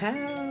pow.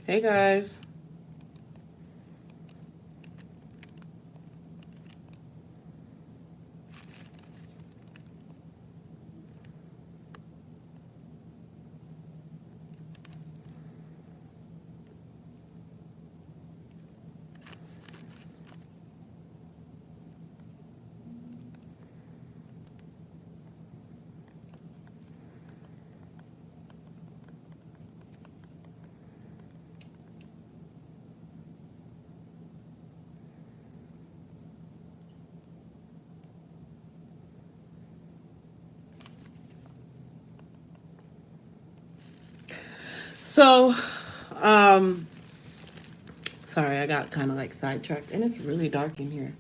Hey guys. So, um, sorry, I got kind of like sidetracked, and it's really dark in here.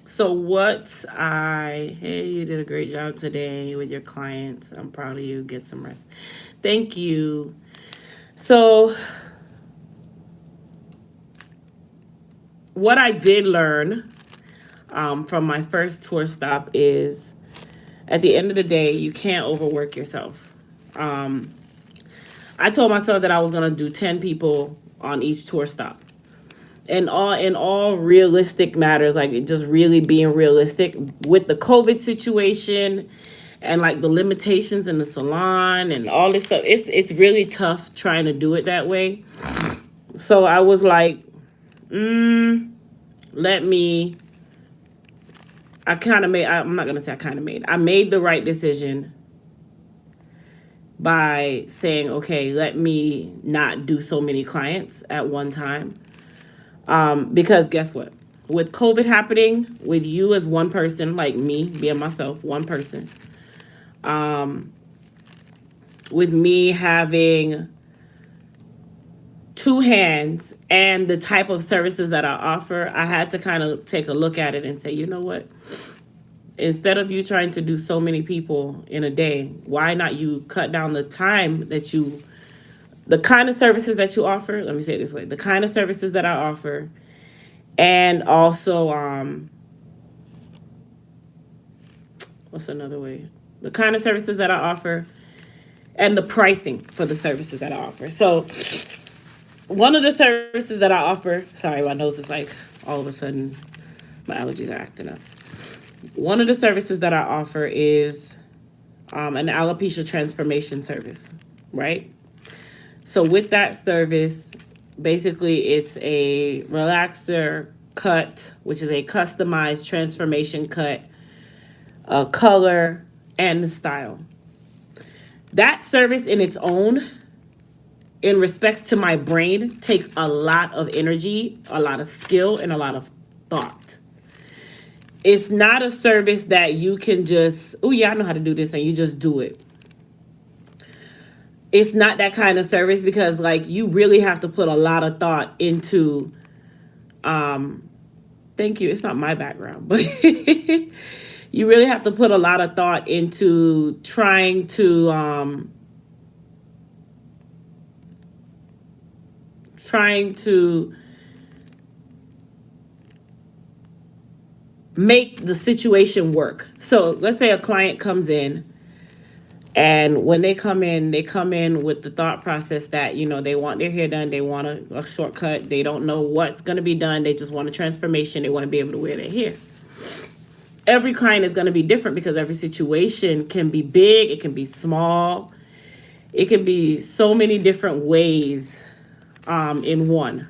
So, hey, you did a great job today with your clients. I'm proud of you. Get some rest. Thank you. So, what I did learn from my first tour stop is at the end of the day, you can't overwork yourself. Um, I told myself that I was going to do 10 people on each tour stop. In all realistic matters, like just really being realistic with the COVID situation and like the limitations in the salon and all this stuff, it's really tough trying to do it that way. So I was like, let me. I'm not gonna say I kind of made. I made the right decision by saying, okay, let me not do so many clients at one time. Because guess what? With COVID happening, with you as one person, like me, being myself, one person, with me having two hands and the type of services that I offer, I had to kind of take a look at it and say, you know what? Instead of you trying to do so many people in a day, why not you cut down the time the kind of services that you offer? Let me say it this way: the kind of services that I offer, and also, what's another way? The kind of services that I offer, and the pricing for the services that I offer. So, one of the services that I offer, sorry, my nose is like all of a sudden, my allergies are acting up. One of the services that I offer is an alopecia transformation service, right? So with that service, basically it's a relaxer cut, which is a customized transformation cut, a color, and the style. That service in its own, in respects to my brain, takes a lot of energy, a lot of skill, and a lot of thought. It's not a service that you can just, oh yeah, I know how to do this, and you just do it. It's not that kind of service because like you really have to put a lot of thought into thank you. It's not my background, but you really have to put a lot of thought into trying to make the situation work. So let's say a client comes in, and when they come in with the thought process that, they want their hair done, they want a shortcut, they don't know what's going to be done, they just want a transformation, they want to be able to wear their hair. Every client is going to be different because every situation can be big, it can be small, it can be so many different ways in one.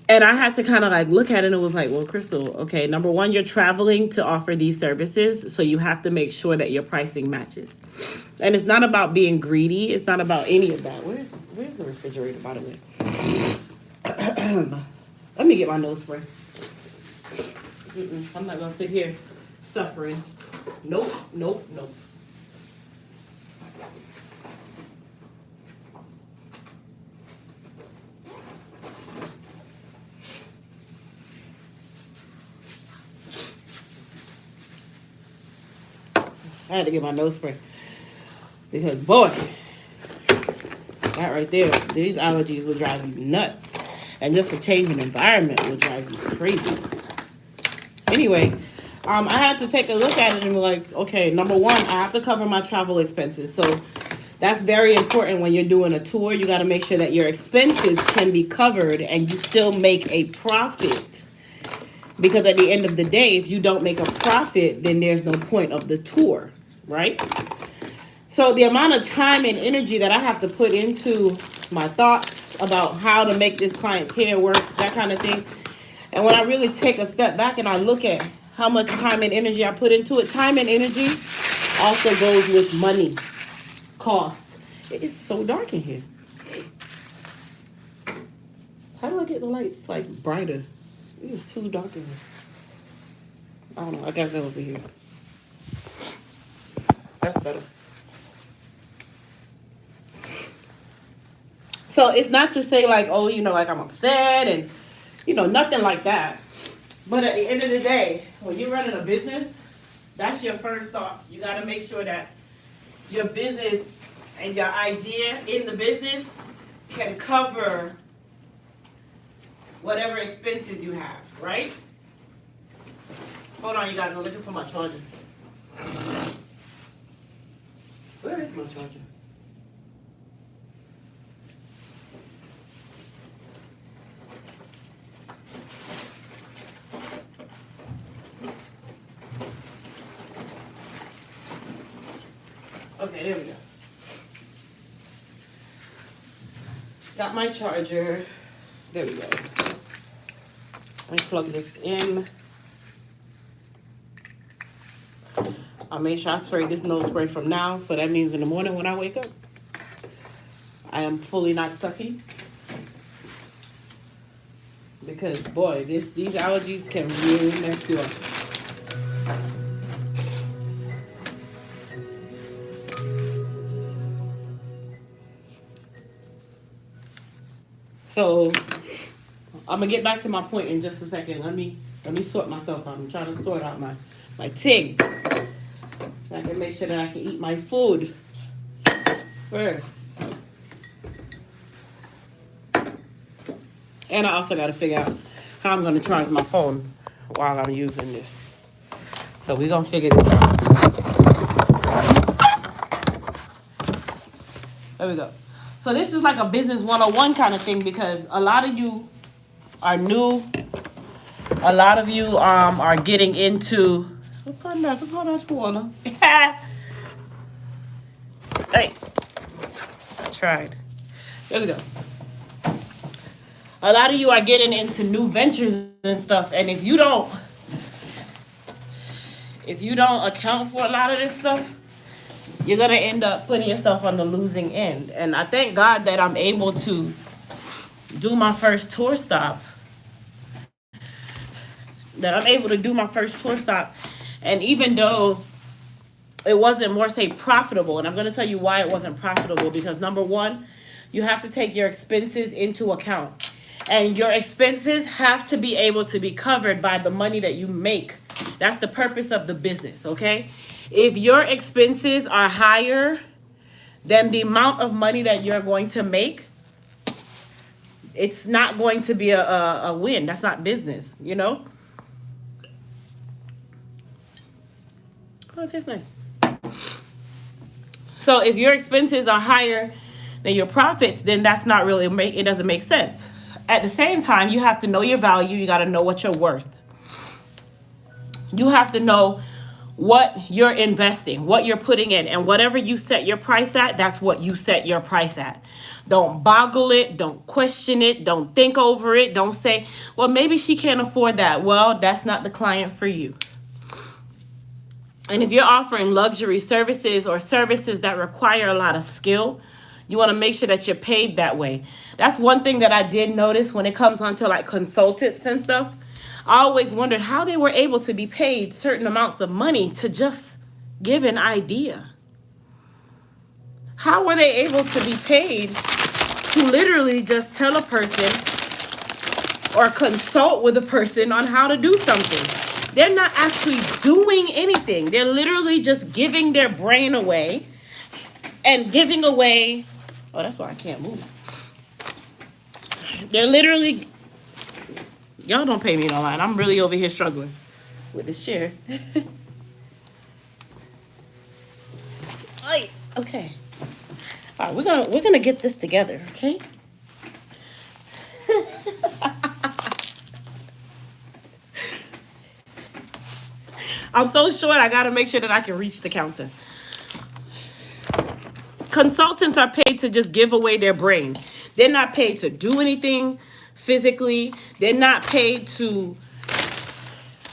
And I had to kind of like look at it, and it was like, well, Crystal, okay, number one, you're traveling to offer these services, so you have to make sure that your pricing matches. And it's not about being greedy. It's not about any of that. Where's the refrigerator, by the way? Let me get my nose spray. I'm not going to sit here suffering. Nope. I had to get my nose spray. Because, boy, that right there, these allergies will drive you nuts. And just a change in environment will drive you crazy. Anyway, I had to take a look at it and be like, okay, number one, I have to cover my travel expenses. So that's very important when you're doing a tour. You got to make sure that your expenses can be covered and you still make a profit. Because at the end of the day, if you don't make a profit, then there's no point of the tour, right? So the amount of time and energy that I have to put into my thoughts about how to make this client's hair work, that kind of thing. And when I really take a step back and I look at how much time and energy I put into it, time and energy also goes with money, cost. It is so dark in here. How do I get the lights like brighter? It is too dark in here. I don't know. I gotta go over here. That's better. So it's not to say like, oh, like I'm upset and, nothing like that. But at the end of the day, when you're running a business, that's your first thought. You got to make sure that your business and your idea in the business can cover whatever expenses you have, right? Hold on, you guys. I'm looking for my charger. Where is my charger? Okay, there we go. Got my charger. There we go. Let me plug this in. I'll make sure I spray this nose spray from now, so that means in the morning when I wake up, I am fully not stuffy. Because, boy, these allergies can really mess you up. So I'm gonna get back to my point in just a second. Let me sort myself out. I'm trying to sort out my ting. So I can make sure that I can eat my food first. And I also gotta figure out how I'm gonna charge my phone while I'm using this. So we're gonna figure this out. There we go. So this is like a business 101 kind of thing, because a lot of you are new. A lot of you are getting into. Hey, I tried. There we go. A lot of you are getting into new ventures and stuff, and if you don't account for a lot of this stuff, you're gonna end up putting yourself on the losing end. And I thank God that I'm able to do my first tour stop. And even though it wasn't more say profitable, and I'm gonna tell you why it wasn't profitable, because number one, you have to take your expenses into account. And your expenses have to be able to be covered by the money that you make That's the purpose of the business, okay? If your expenses are higher than the amount of money that you're going to make, it's not going to be a win. That's not business, you know? Oh, it tastes nice. So if your expenses are higher than your profits, then that's not really, it doesn't make sense. At the same time, you have to know your value. You got to know what you're worth. You have to know what you're investing, what you're putting in, and whatever you set your price at, that's what you set your price at. Don't boggle it. Don't question it. Don't think over it. Don't say, well, maybe she can't afford that. Well, that's not the client for you. And if you're offering luxury services or services that require a lot of skill, you want to make sure that you're paid that way. That's one thing that I did notice when it comes on to like consultants and stuff. I always wondered how they were able to be paid certain amounts of money to just give an idea. How were they able to be paid to literally just tell a person or consult with a person on how to do something? They're not actually doing anything. They're literally just giving their brain away and giving away. Oh, that's why I can't move. They're literally, y'all don't pay me no mind. I'm really over here struggling with this chair. Okay. All right, we're gonna get this together, okay? I'm so short, I gotta make sure that I can reach the counter. Consultants are paid to just give away their brain. They're not paid to do anything physically. They're not paid to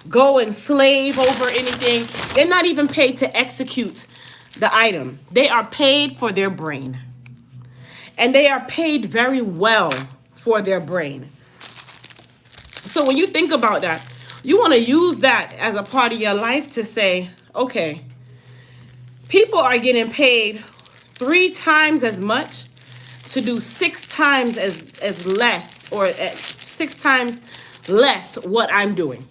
go and slave over anything. They're not even paid to execute the item. They are paid for their brain. And they are paid very well for their brain. So when you think about that, you want to use that as a part of your life to say, okay, people are getting paid 3 times as much to do 6 times as less, or 6 times less what I'm doing.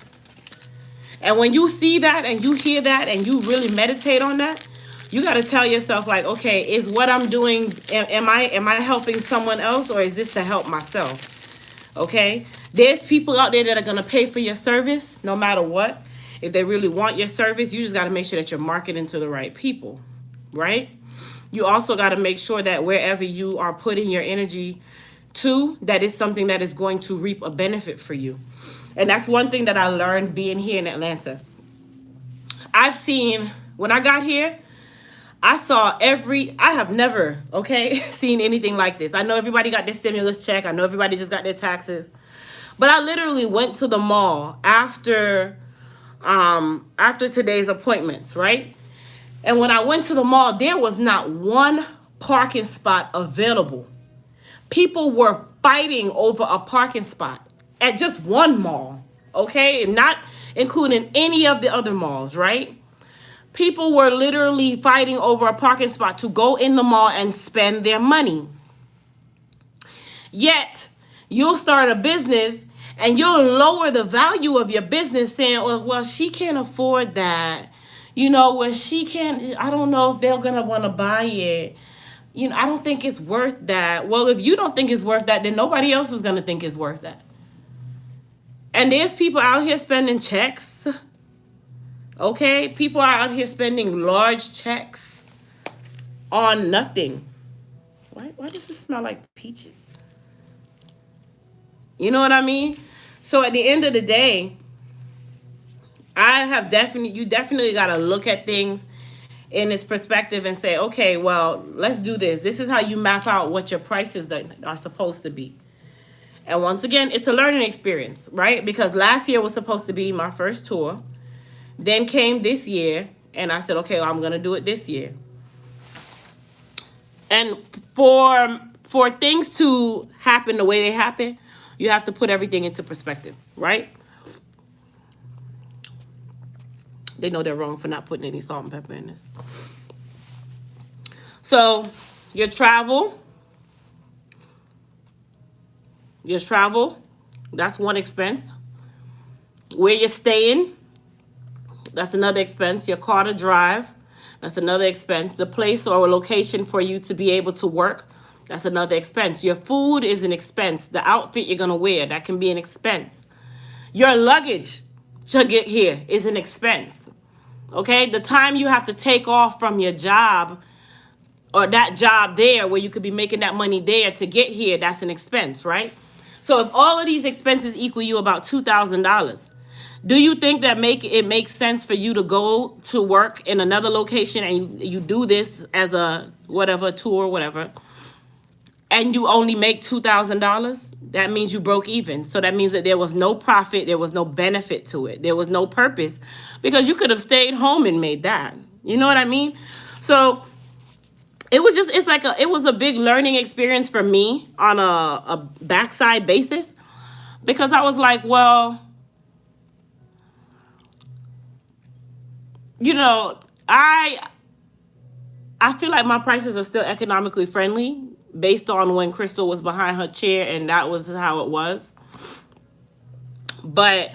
And when you see that and you hear that and you really meditate on that, you got to tell yourself like, okay, is what I'm doing, am I helping someone else, or is this to help myself? Okay? There's people out there that are going to pay for your service no matter what. If they really want your service, you just got to make sure that you're marketing to the right people, right? You also got to make sure that wherever you are putting your energy to, that is something that is going to reap a benefit for you. And that's one thing that I learned being here in Atlanta. I've seen, when I got here, I have never, seen anything like this. I know everybody got their stimulus check. I know everybody just got their taxes. But I literally went to the mall after today's appointments, right? And when I went to the mall, there was not one parking spot available. People were fighting over a parking spot at just one mall, okay? Not including any of the other malls, right? People were literally fighting over a parking spot to go in the mall and spend their money. Yet, you'll start a business and you'll lower the value of your business saying, well, she can't afford that. You know, well, she can't, I don't know if they're going to want to buy it. You know, I don't think it's worth that. Well, if you don't think it's worth that, then nobody else is going to think it's worth that. And there's people out here spending checks. Okay? People are out here spending large checks on nothing. Why does it smell like peaches? You know what I mean? So at the end of the day, you definitely got to look at things in this perspective and say, okay, well, let's do this. This is how you map out what your prices are supposed to be. And once again, it's a learning experience, right? Because last year was supposed to be my first tour. Then came this year, and I said, okay, well, I'm going to do it this year. And for things to happen the way they happen, you have to put everything into perspective, right? They know they're wrong for not putting any salt and pepper in this. So, your travel, that's one expense. Where you're staying, That's another expense. Your car to drive. That's another expense. The place or a location for you to be able to work. That's another expense. Your food is an expense. The outfit you're going to wear, that can be an expense. Your luggage to get here is an expense. Okay? The time you have to take off from your job or that job there where you could be making that money there to get here, that's an expense, right? So if all of these expenses equal you about $2,000, do you think that it makes sense for you to go to work in another location and you do this as a whatever tour, whatever, and you only make $2,000? That means you broke even. So that means that there was no profit, there was no benefit to it, there was no purpose, because you could have stayed home and made that. You know what I mean? So it was a big learning experience for me on a backside basis, because I was like, well, you know, I feel like my prices are still economically friendly based on when Crystal was behind her chair and that was how it was. But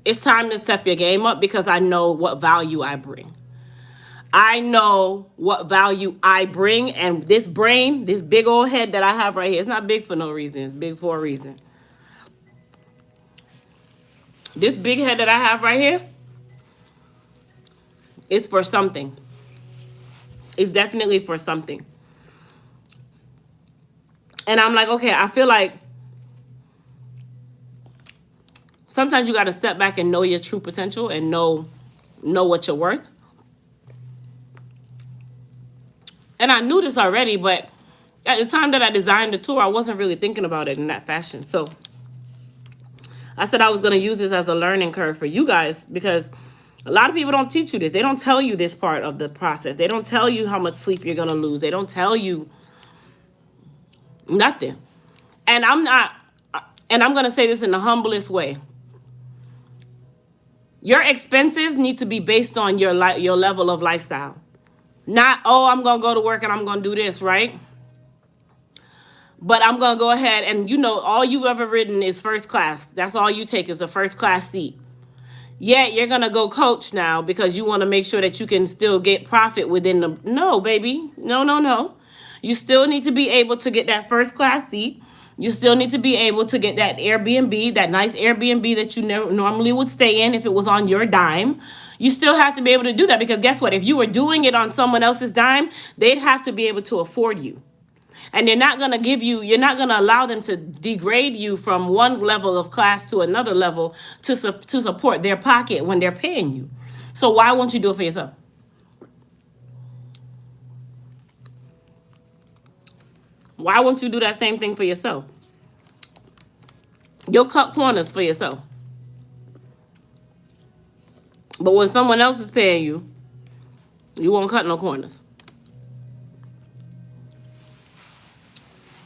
it's time to step your game up, because I know what value I bring. I know what value I bring, and this brain, this big old head that I have right here, it's not big for no reason. It's big for a reason. This big head that I have right here is for something. It's definitely for something. And I'm like, okay, I feel like sometimes you got to step back and know your true potential and know what you're worth. And I knew this already, but at the time that I designed the tour, I wasn't really thinking about it in that fashion. So I said I was going to use this as a learning curve for you guys, because a lot of people don't teach you this. They don't tell you this part of the process. They don't tell you how much sleep you're going to lose. They don't tell you nothing. And I'm going to say this in the humblest way. Your expenses need to be based on your level of lifestyle. Not, oh, I'm going to go to work and I'm going to do this, right? But I'm going to go ahead and, all you've ever ridden is first class. That's all you take is a first class seat. Yeah, you're going to go coach now because you want to make sure that you can still get profit within the... No, baby. No. You still need to be able to get that first class seat. You still need to be able to get that Airbnb, that nice Airbnb that you normally would stay in if it was on your dime. You still have to be able to do that, because guess what? If you were doing it on someone else's dime, they'd have to be able to afford you. And you're not going to allow them to degrade you from one level of class to another level to support their pocket when they're paying you. So why won't you do it for yourself? Why won't you do that same thing for yourself? You'll cut corners for yourself. But when someone else is paying you, you won't cut no corners.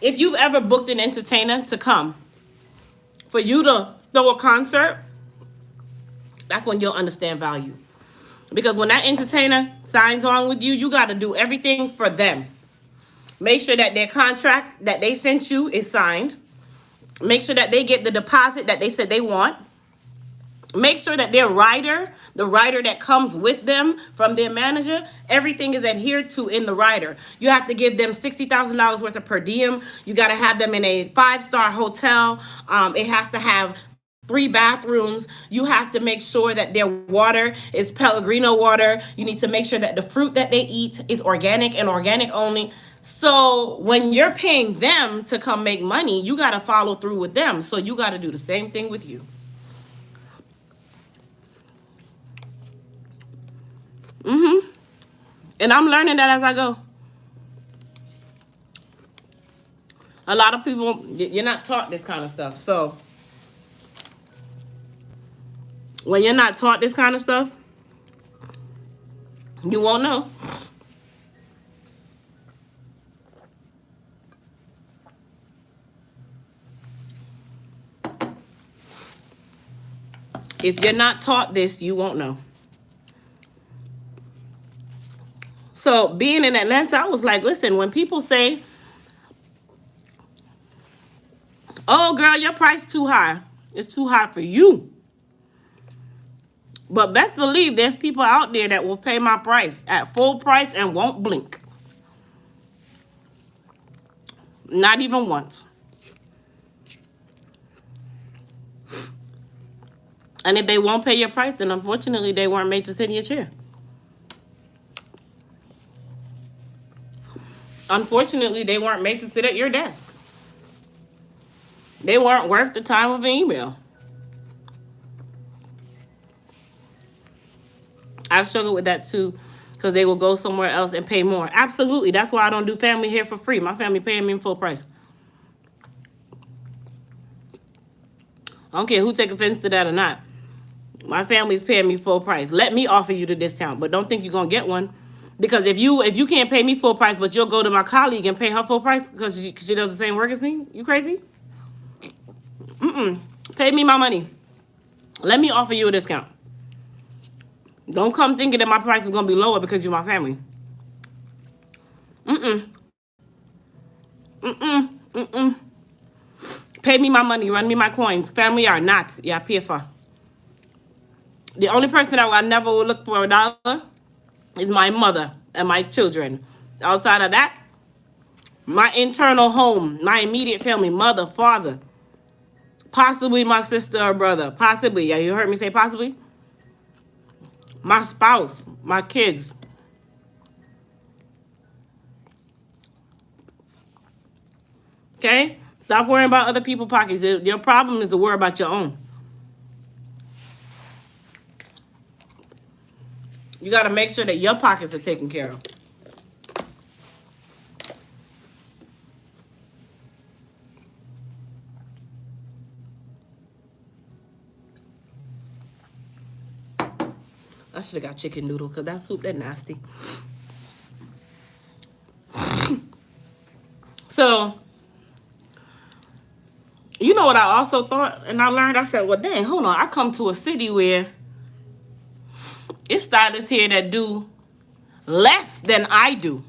If you've ever booked an entertainer to come for you to throw a concert, that's when you'll understand value. Because when that entertainer signs on with you, you got to do everything for them. Make sure that their contract that they sent you is signed. Make sure that they get the deposit that they said they want. Make sure that their rider, the rider that comes with them from their manager, everything is adhered to in the rider. You have to give them $60,000 worth of per diem. You got to have them in a 5-star hotel. It has to have 3 bathrooms. You have to make sure that their water is Pellegrino water. You need to make sure that the fruit that they eat is organic and organic only. So when you're paying them to come make money, you got to follow through with them. So you got to do the same thing with you. And I'm learning that as I go. A lot of people, you're not taught this kind of stuff. So when you're not taught this kind of stuff, you won't know. If you're not taught this, you won't know. So being in Atlanta, I was like, listen, when people say, oh, girl, your price too high. It's too high for you. But best believe there's people out there that will pay my price at full price and won't blink. Not even once. And if they won't pay your price, then unfortunately they weren't made to sit in your chair. Unfortunately, they weren't made to sit at your desk. They weren't worth the time of an email. I've struggled with that too, because they will go somewhere else and pay more. Absolutely. That's why I don't do family here for free. My family paying me in full price. I don't care who take offense to that or not. My family's paying me full price. Let me offer you the discount, but don't think you're gonna get one. Because if you can't pay me full price, but you'll go to my colleague and pay her full price because she does the same work as me, you crazy? Pay me my money. Let me offer you a discount. Don't come thinking that my price is gonna be lower because you're my family. Pay me my money. Run me my coins. Family are not. Yeah, PFR. The only person that I never will look for a dollar is my mother and my children. Outside of that, my internal home, my immediate family, mother, father, possibly my sister or brother, possibly. Yeah, you heard me say possibly. My spouse, my kids. Okay? Stop worrying about other people's pockets. Your problem is to worry about your own. You got to make sure that your pockets are taken care of. I should have got chicken noodle because that soup, that nasty. So, you know what I also thought and I learned? I said, well, dang, hold on. I come to a city where it's stylists here that do less than I do.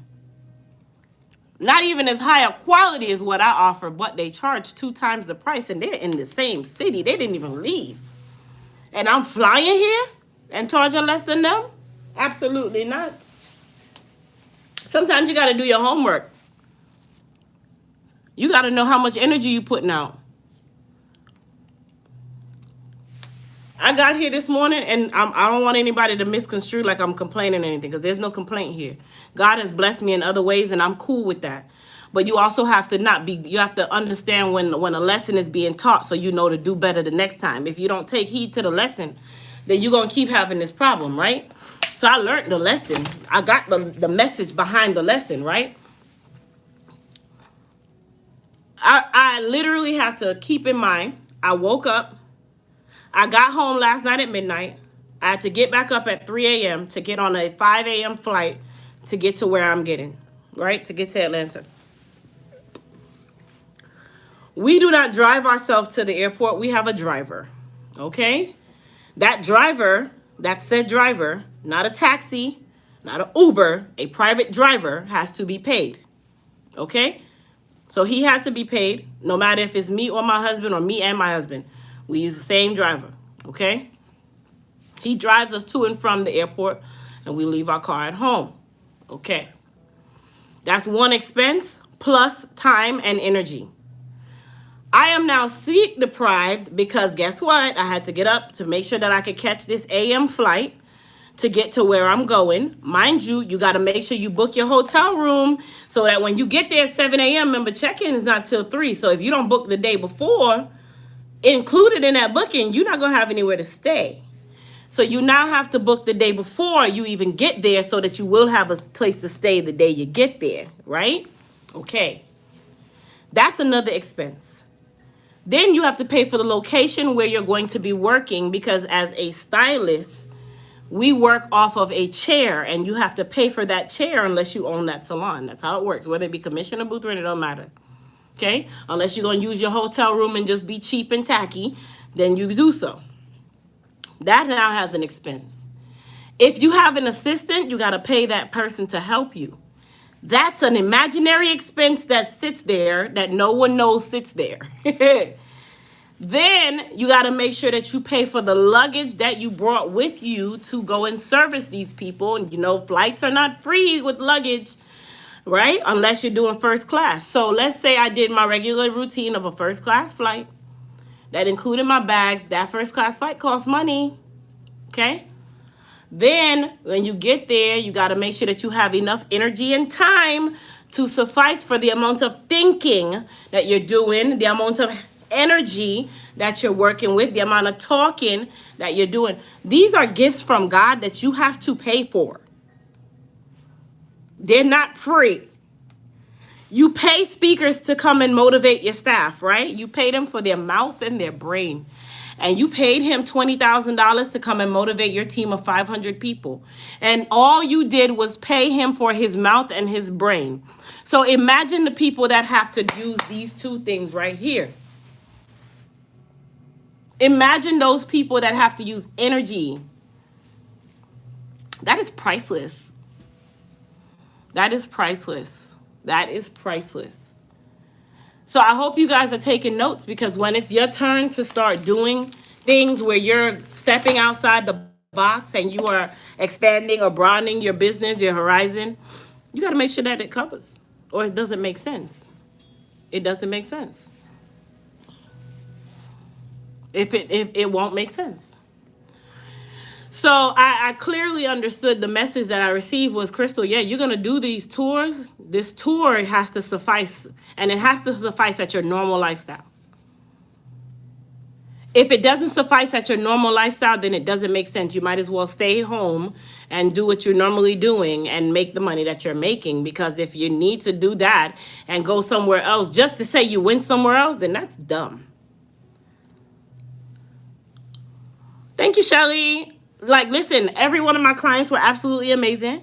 Not even as high a quality as what I offer, but they charge 2 times the price and they're in the same city. They didn't even leave. And I'm flying here and charging less than them? Absolutely not. Sometimes you got to do your homework. You got to know how much energy you putting out. I got here this morning, and I don't want anybody to misconstrue like I'm complaining or anything, because there's no complaint here. God has blessed me in other ways, and I'm cool with that. But you also have to you have to understand when a lesson is being taught so you know to do better the next time. If you don't take heed to the lesson, then you're going to keep having this problem, right? So I learned the lesson. I got the message behind the lesson, right? I literally have to keep in mind, I woke up. I got home last night at midnight. I had to get back up at 3 a.m. to get on a 5 a.m. flight to get to where I'm getting, right? To get to Atlanta. We do not drive ourselves to the airport. We have a driver, okay? That driver, that said driver, not a taxi, not an Uber, a private driver has to be paid, okay? So he has to be paid no matter if it's me or my husband or me and my husband. We use the same driver, okay? He drives us to and from the airport, and we leave our car at home, okay? That's one expense plus time and energy. I am now sleep deprived because guess what? I had to get up to make sure that I could catch this AM flight to get to where I'm going. Mind you, you got to make sure you book your hotel room so that when you get there at 7 a.m., remember, check-in is not till 3. So if you don't book the day before, included in that booking, you're not going to have anywhere to stay. So you now have to book the day before you even get there so that you will have a place to stay the day you get there, right? Okay. That's another expense. Then you have to pay for the location where you're going to be working, because as a stylist, we work off of a chair and you have to pay for that chair unless you own that salon. That's how it works. Whether it be commission or booth rent, it don't matter. Okay? Unless you're going to use your hotel room and just be cheap and tacky, then you do so. That now has an expense. If you have an assistant, you got to pay that person to help you. That's an imaginary expense that sits there that no one knows sits there. Then you got to make sure that you pay for the luggage that you brought with you to go and service these people. And flights are not free with luggage, right? Unless you're doing first class. So let's say I did my regular routine of a first class flight that included my bags. That first class flight costs money, okay? Then when you get there, you got to make sure that you have enough energy and time to suffice for the amount of thinking that you're doing, the amount of energy that you're working with, the amount of talking that you're doing. These are gifts from God that you have to pay for. They're not free. You pay speakers to come and motivate your staff, right? You pay them for their mouth and their brain. And you paid him $20,000 to come and motivate your team of 500 people. And all you did was pay him for his mouth and his brain. So imagine the people that have to use these two things right here. Imagine those people that have to use energy. That is priceless. That is priceless. That is priceless. So I hope you guys are taking notes, because when it's your turn to start doing things where you're stepping outside the box and you are expanding or broadening your business, your horizon, you got to make sure that it covers, or it doesn't make sense. It doesn't make sense. If it won't make sense. So I clearly understood the message that I received was, Crystal, yeah, you're going to do these tours. This tour has to suffice, and it has to suffice at your normal lifestyle. If it doesn't suffice at your normal lifestyle, then it doesn't make sense. You might as well stay home and do what you're normally doing and make the money that you're making. Because if you need to do that and go somewhere else just to say you went somewhere else, then that's dumb. Thank you, Shelly. Listen, every one of my clients were absolutely amazing.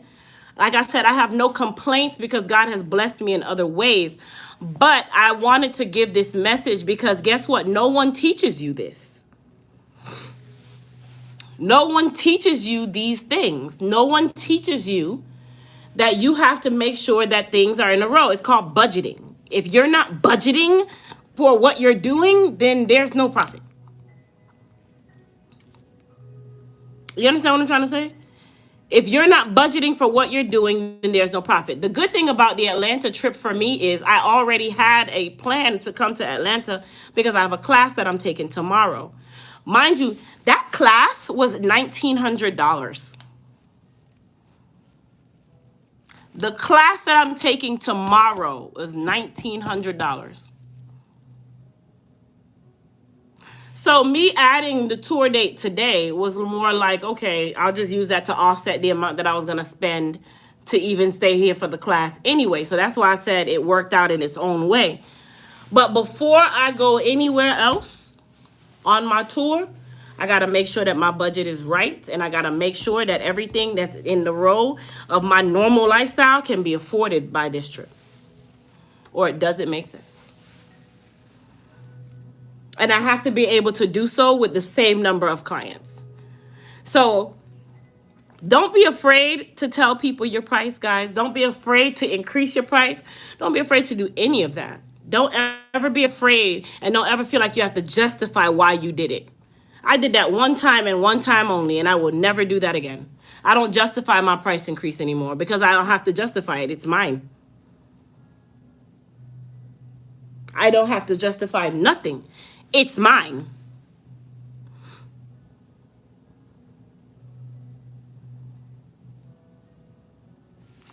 Like I said, I have no complaints because God has blessed me in other ways. But I wanted to give this message because guess what? No one teaches you this. No one teaches you these things. No one teaches you that you have to make sure that things are in a row. It's called budgeting. If you're not budgeting for what you're doing, then there's no profit. You understand what I'm trying to say? If you're not budgeting for what you're doing, then there's no profit. The good thing about the Atlanta trip for me is I already had a plan to come to Atlanta because I have a class that I'm taking tomorrow. Mind you, that class was $1,900. The class that I'm taking tomorrow is $1,900. So me adding the tour date today was more like, okay, I'll just use that to offset the amount that I was going to spend to even stay here for the class anyway. So that's why I said it worked out in its own way. But before I go anywhere else on my tour, I got to make sure that my budget is right. And I got to make sure that everything that's in the row of my normal lifestyle can be afforded by this trip, or it doesn't make sense. And I have to be able to do so with the same number of clients. So don't be afraid to tell people your price, guys. Don't be afraid to increase your price. Don't be afraid to do any of that. Don't ever be afraid, and don't ever feel like you have to justify why you did it. I did that one time and one time only, and I will never do that again. I don't justify my price increase anymore because I don't have to justify it. It's mine. I don't have to justify nothing. It's mine.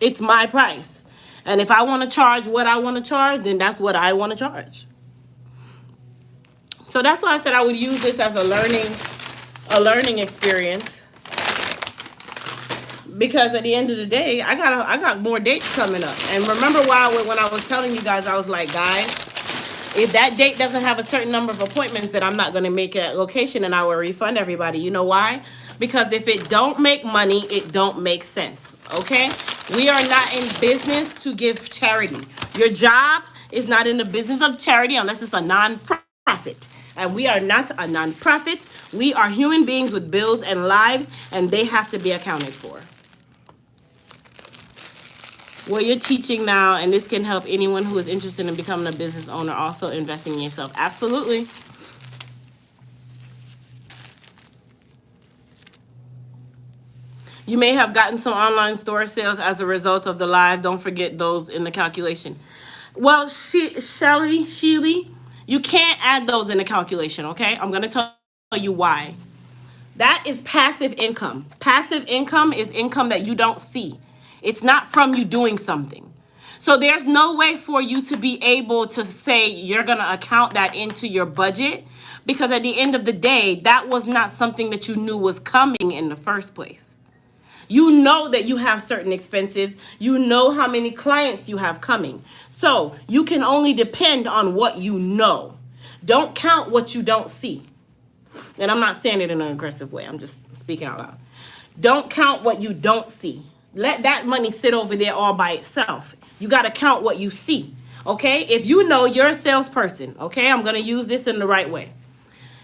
It's my price. And if I want to charge what I want to charge, then that's what I want to charge. So that's why I said I would use this as a learning experience. Because at the end of the day, I got more dates coming up. And remember when I was telling you guys, I was like, guys, if that date doesn't have a certain number of appointments, then I'm not going to make a location, and I will refund everybody. You know why? Because if it don't make money, it don't make sense. Okay? We are not in business to give charity. Your job is not in the business of charity unless it's a non-profit. And we are not a non-profit. We are human beings with bills and lives, and they have to be accounted for. What you're teaching now, and this can help anyone who is interested in becoming a business owner, also investing in yourself. Absolutely. You may have gotten some online store sales as a result of the live. Don't forget those in the calculation. Well, Sheely, you can't add those in the calculation, okay? I'm going to tell you why. That is passive income. Passive income is income that you don't see. It's not from you doing something. So there's no way for you to be able to say you're going to account that into your budget, because at the end of the day, that was not something that you knew was coming in the first place. You know that you have certain expenses. You know how many clients you have coming. So you can only depend on what you know. Don't count what you don't see. And I'm not saying it in an aggressive way. I'm just speaking out loud. Don't count what you don't see. Let that money sit over there all by itself. You got to count what you see. Okay? If you know you're a salesperson, okay? I'm going to use this in the right way.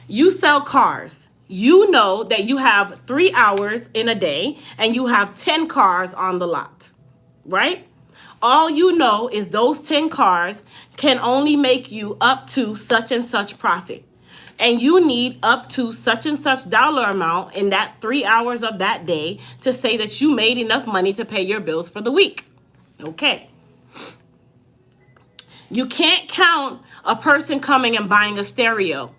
You sell cars. You know that you have 3 hours in a day and you have 10 cars on the lot, right? All you know is those 10 cars can only make you up to such and such profit. And you need up to such and such dollar amount in that 3 hours of that day to say that you made enough money to pay your bills for the week. Okay. You can't count a person coming and buying a stereo.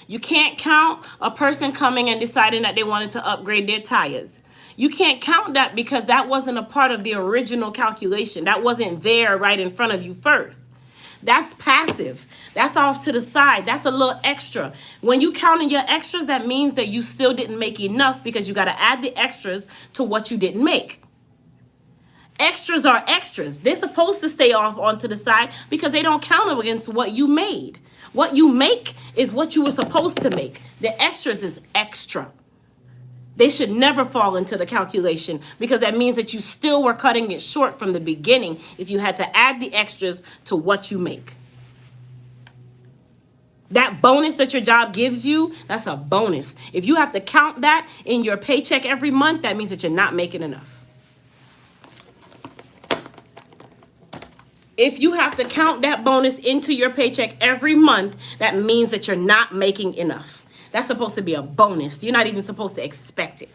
You can't count a person coming and deciding that they wanted to upgrade their tires. You can't count that because that wasn't a part of the original calculation. That wasn't there right in front of you first. That's passive. That's off to the side. That's a little extra. When you counting your extras, that means that you still didn't make enough because you got to add the extras to what you didn't make. Extras are extras. They're supposed to stay off onto the side because they don't count against what you made. What you make is what you were supposed to make. The extras is extra. They should never fall into the calculation because that means that you still were cutting it short from the beginning if you had to add the extras to what you make. That bonus that your job gives you, that's a bonus. If you have to count that in your paycheck every month, that means that you're not making enough. If you have to count that bonus into your paycheck every month, that means that you're not making enough. That's supposed to be a bonus. You're not even supposed to expect it.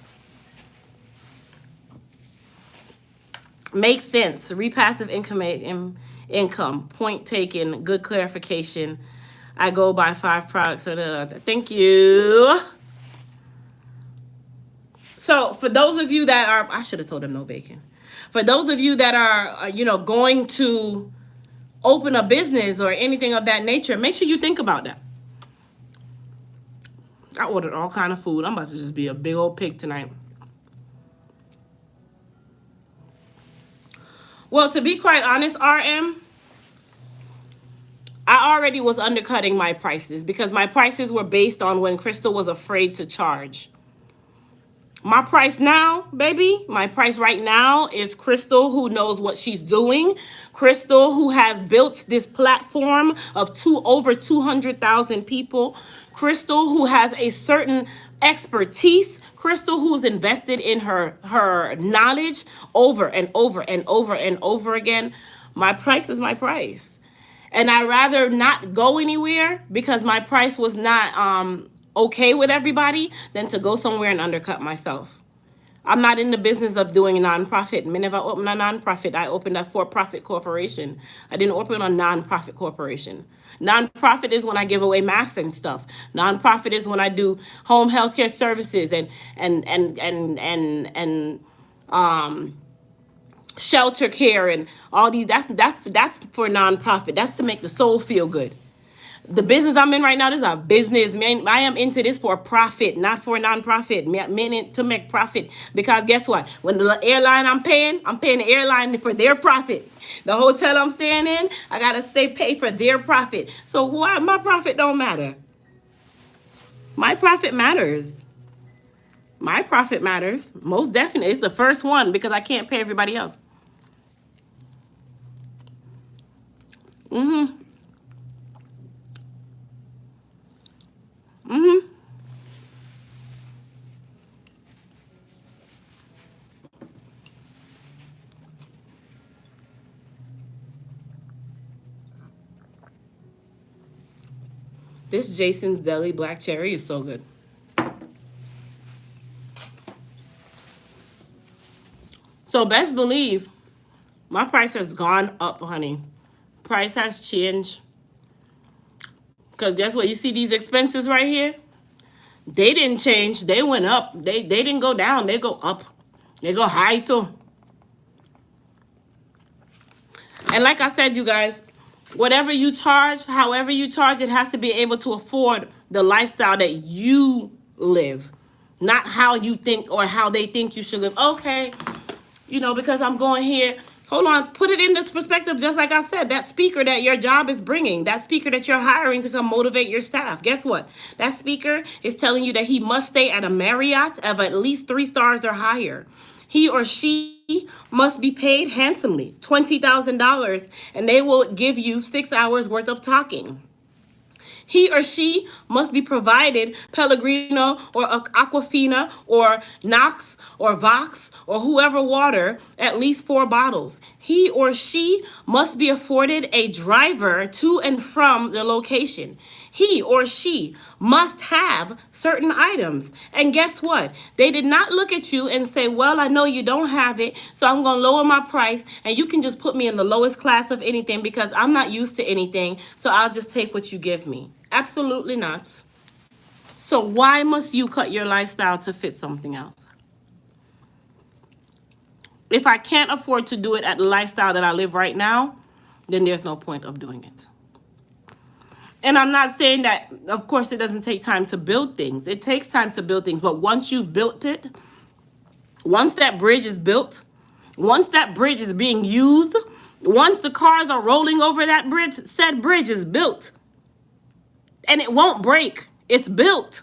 Makes sense. Repassive income. Point taken. Good clarification. I go buy 5 products. Thank you. So for those of you that are, I should have told them no bacon. For those of you that are, going to open a business or anything of that nature, make sure you think about that. I ordered all kind of food. I'm about to just be a big old pig tonight. Well, to be quite honest, RM, I already was undercutting my prices because my prices were based on when Crystal was afraid to charge. My price now, baby, my price right now is Crystal, who knows what she's doing. Crystal, who has built this platform of over 200,000 people. Crystal, who has a certain expertise. Crystal, who's invested in her knowledge over and over and over and over again. My price is my price. And I'd rather not go anywhere because my price was not okay with everybody than to go somewhere and undercut myself. I'm not in the business of doing a nonprofit. Whenever I opened a nonprofit, I opened a for-profit corporation. I didn't open a nonprofit corporation. Nonprofit is when I give away masks and stuff. Nonprofit is when I do home healthcare services and shelter care and all these. That's for nonprofit. That's to make the soul feel good. The business I'm in right now, this is a business. Man, I am into this for profit, not for nonprofit. Meaning to make profit. Because guess what? When the airline I'm paying the airline for their profit. The hotel I'm staying in, I gotta stay paid for their profit. So why my profit don't matter? My profit matters. My profit matters. Most definitely. It's the first one because I can't pay everybody else. This Jason's Deli Black Cherry is so good. So best believe my price has gone up, honey. Price has changed. Because guess what? You see these expenses right here? They didn't change. They went up. They didn't go down. They go up. They go high too. And like I said, you guys, whatever you charge, however you charge, it has to be able to afford the lifestyle that you live. Not how you think or how they think you should live. Okay, because I'm going here. Hold on, put it in this perspective, just like I said, that speaker that your job is bringing, that speaker that you're hiring to come motivate your staff. Guess what? That speaker is telling you that he must stay at a Marriott of at least 3 stars or higher. He or she must be paid handsomely, $20,000, and they will give you 6 hours worth of talking. He or she must be provided Pellegrino or Aquafina or Knox or Vox or whoever water, at least 4 bottles. He or she must be afforded a driver to and from the location. He or she must have certain items. And guess what? They did not look at you and say, well, I know you don't have it, so I'm going to lower my price and you can just put me in the lowest class of anything because I'm not used to anything, so I'll just take what you give me. Absolutely not. So why must you cut your lifestyle to fit something else? If I can't afford to do it at the lifestyle that I live right now, then there's no point of doing it. And I'm not saying that, of course, it doesn't take time to build things. It takes time to build things. But once you've built it, once that bridge is built, once that bridge is being used, once the cars are rolling over that bridge, said bridge is built. And it won't break. It's built.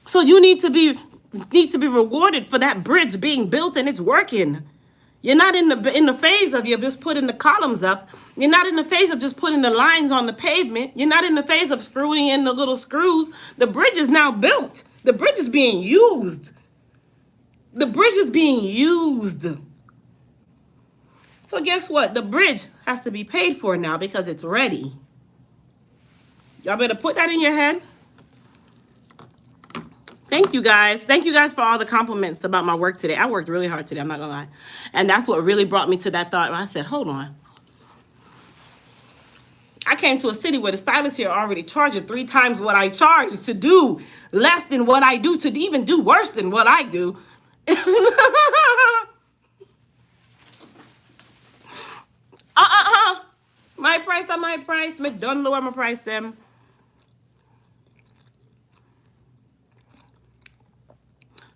So you need to be rewarded for that bridge being built and it's working. You're not in the phase of you just putting the columns up. You're not in the phase of just putting the lines on the pavement. You're not in the phase of screwing in the little screws. The bridge is now built. The bridge is being used. The bridge is being used. So guess what? The bridge has to be paid for now because it's ready. Y'all better put that in your head. Thank you guys. Thank you guys for all the compliments about my work today. I worked really hard today, I'm not gonna lie. And that's what really brought me to that thought where I said, hold on. I came to a city where the stylists here are already charging 3 times what I charge to do less than what I do, to even do worse than what I do. My price on my price. Me done lower my price them.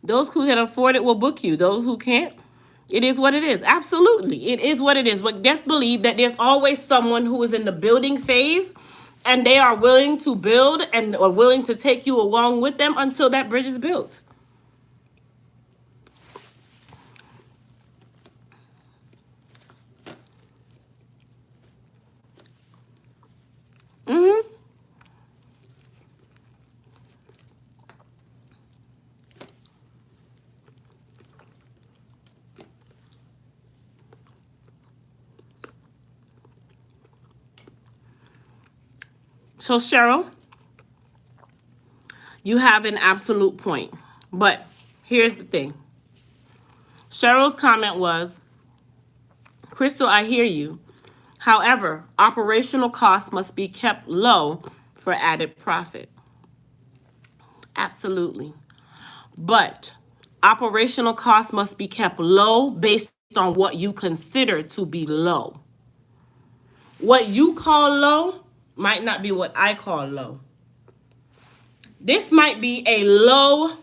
Those who can afford it will book you. Those who can't, it is what it is. Absolutely. It is what it is. But just believe that there's always someone who is in the building phase and they are willing to build and are willing to take you along with them until that bridge is built. So Cheryl, you have an absolute point. But here's the thing. Cheryl's comment was, Crystal, I hear you. However, operational costs must be kept low for added profit. Absolutely. But operational costs must be kept low based on what you consider to be low. What you call low might not be what I call low. This might be a low,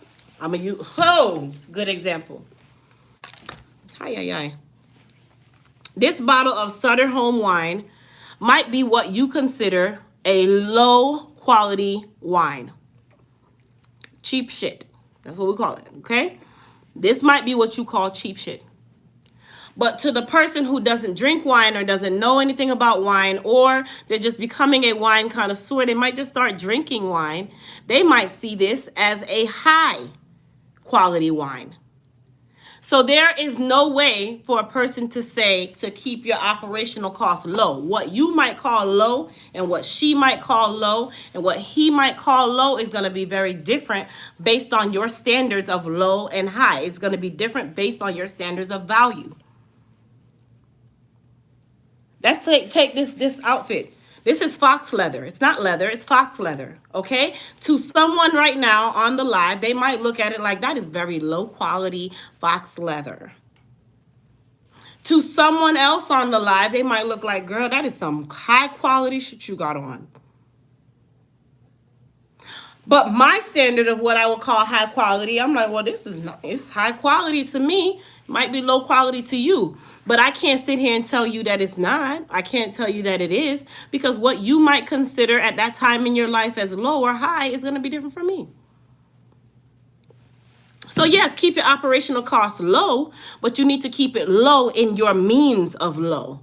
good example. Hi. This bottle of Sutter Home wine might be what you consider a low quality wine. Cheap shit. That's what we call it, okay? This might be what you call cheap shit. But to the person who doesn't drink wine or doesn't know anything about wine, or they're just becoming a wine connoisseur, they might just start drinking wine. They might see this as a high quality wine. So So there is no way for a person to say to keep your operational costs low. What you might call low and what she might call low and what he might call low is going to be very different based on your standards of low and high. It's going to be different based on your standards of value. Let's take this outfit. This is fox leather. It's not leather, it's fox leather. Okay? To someone right now on the live, they might look at it like that is very low quality fox leather. To someone else on the live, they might look like, girl, that is some high quality shit you got on. But my standard of what I would call high quality, I'm like, well, this is not, it's high quality to me. Might be low quality to you. But I can't sit here and tell you that it's not. I can't tell you that it is, because what you might consider at that time in your life as low or high is going to be different from me. So yes, keep your operational costs low, but you need to keep it low in your means of low,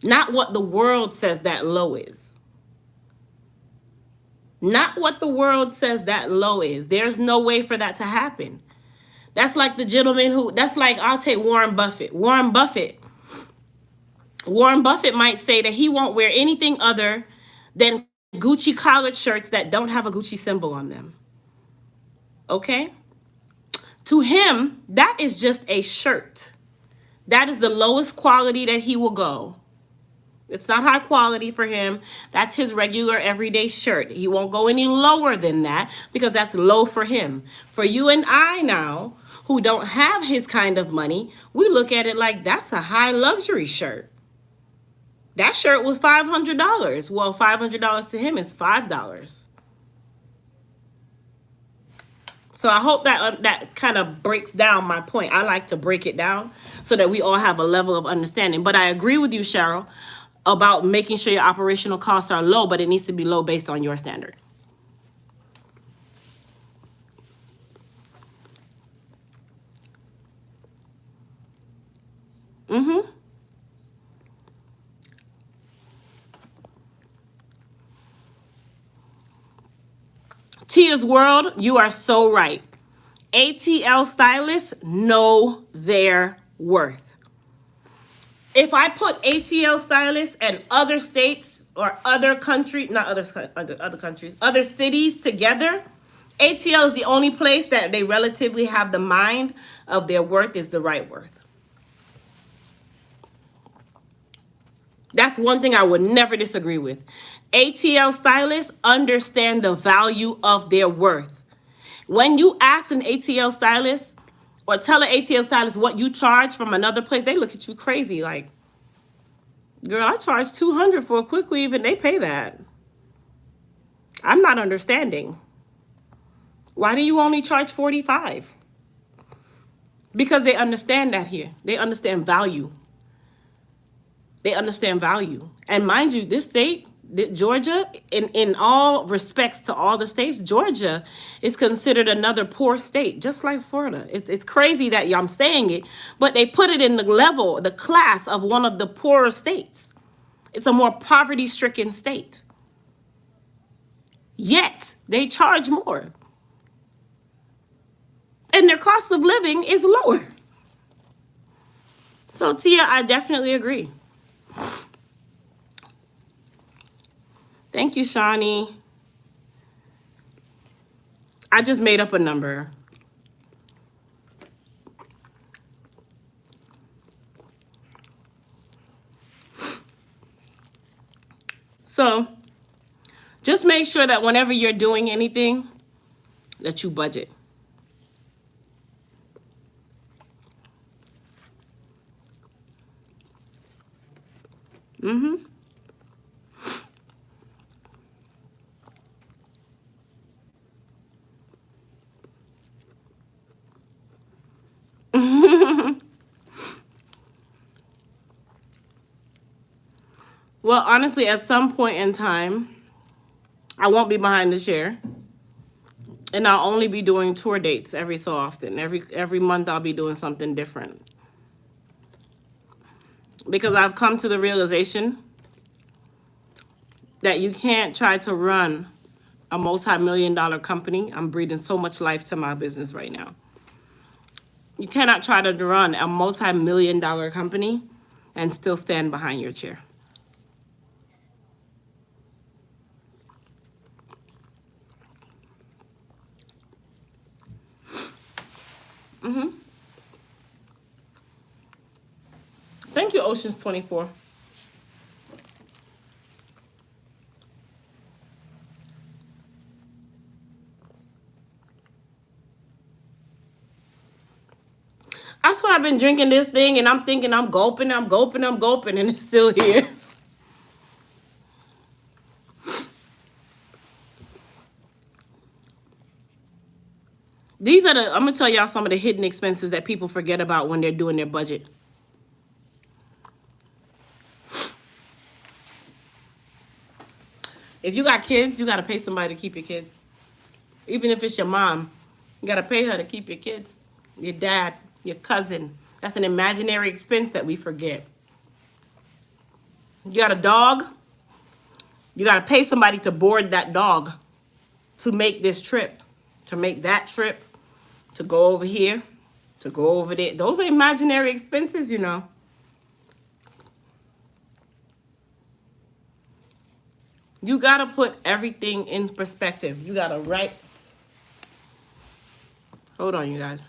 not what the world says that low is. Not what the world says that low is. There's no way for that to happen. That's like the gentleman who, that's like, I'll take Warren Buffett. Warren Buffett might say that he won't wear anything other than Gucci collared shirts that don't have a Gucci symbol on them. Okay? To him, that is just a shirt. That is the lowest quality that he will go. It's not high quality for him. That's his regular everyday shirt. He won't go any lower than that because that's low for him. For you and I now, who don't have his kind of money, we look at it like that's a high luxury shirt. That shirt was $500. Well, $500 to him is $5. So I hope that kind of breaks down my point. I like to break it down so that we all have a level of understanding. But I agree with you, Cheryl, about making sure your operational costs are low, but it needs to be low based on your standard. Tia's World, you are so right. ATL stylists know their worth. If I put ATL stylists and other states or other countries, not other countries, other cities together, ATL is the only place that they relatively have the mind of their worth is the right worth. That's one thing I would never disagree with. ATL stylists understand the value of their worth. When you ask an ATL stylist or tell an ATL stylist what you charge from another place, they look at you crazy like, girl, I charge $200 for a quick weave and they pay that. I'm not understanding. Why do you only charge $45? Because they understand that here. They understand value. They understand value. And mind you, this state, Georgia, in all respects to all the states, Georgia is considered another poor state, just like Florida. It's crazy that I'm saying it, but they put it in the level, the class of one of the poorer states. It's a more poverty-stricken state. Yet, they charge more. And their cost of living is lower. So, Tia, I definitely agree. Thank you, Shawnee. I just made up a number. So just make sure that whenever you're doing anything, that you budget. Well, honestly, at some point in time, I won't be behind the chair. And I'll only be doing tour dates every so often. Every month I'll be doing something different. Because I've come to the realization that you can't try to run a multi-million-dollar company. I'm breathing so much life to my business right now. You cannot try to run a multi-million-dollar company and still stand behind your chair. Thank you, Oceans 24. I swear I've been drinking this thing and I'm thinking I'm gulping, and it's still here. These are I'm gonna tell y'all some of the hidden expenses that people forget about when they're doing their budget. If you got kids, you gotta pay somebody to keep your kids. Even if it's your mom, you gotta pay her to keep your kids. Your dad, your cousin. That's an imaginary expense that we forget. You got a dog, you gotta pay somebody to board that dog to make this trip, to make that trip, to go over here, to go over there. Those are imaginary expenses, you know. You gotta put everything in perspective. You gotta write. Hold on, you guys.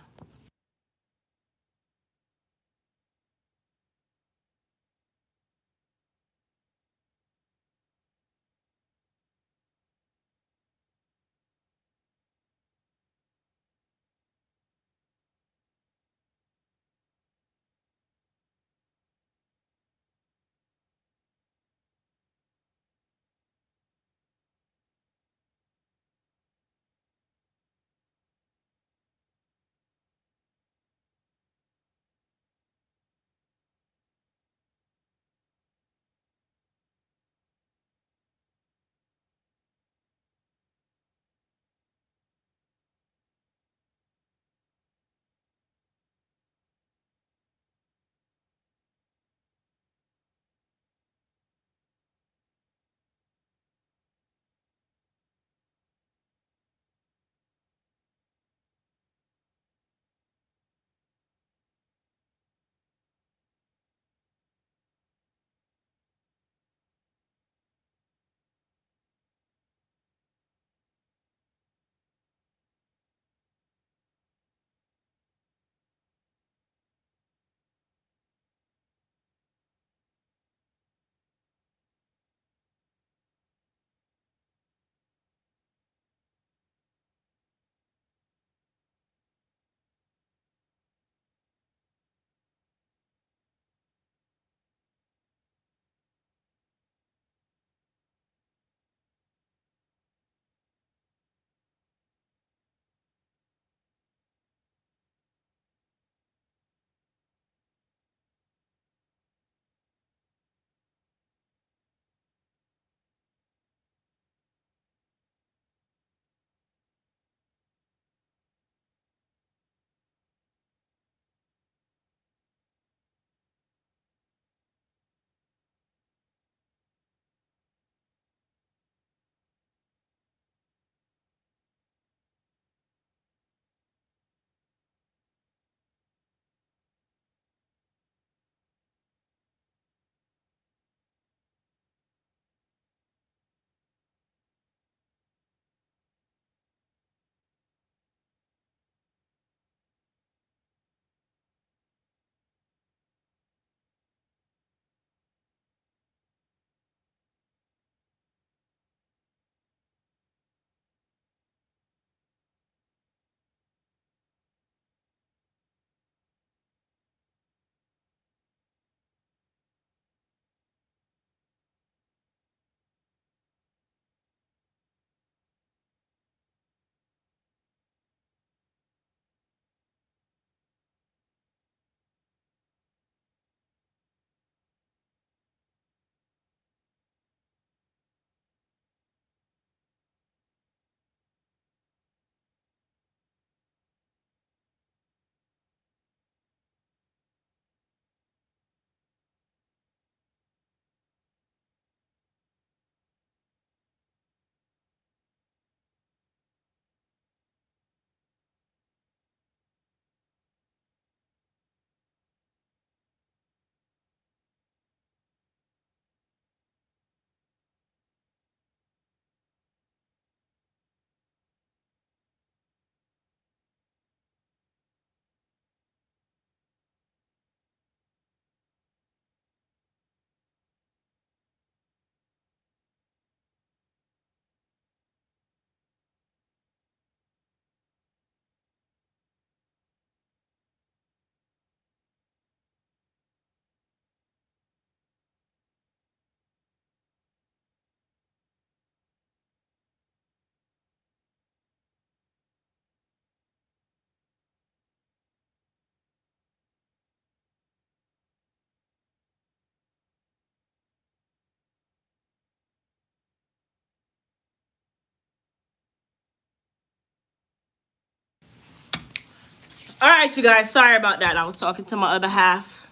All right, you guys. Sorry about that. I was talking to my other half.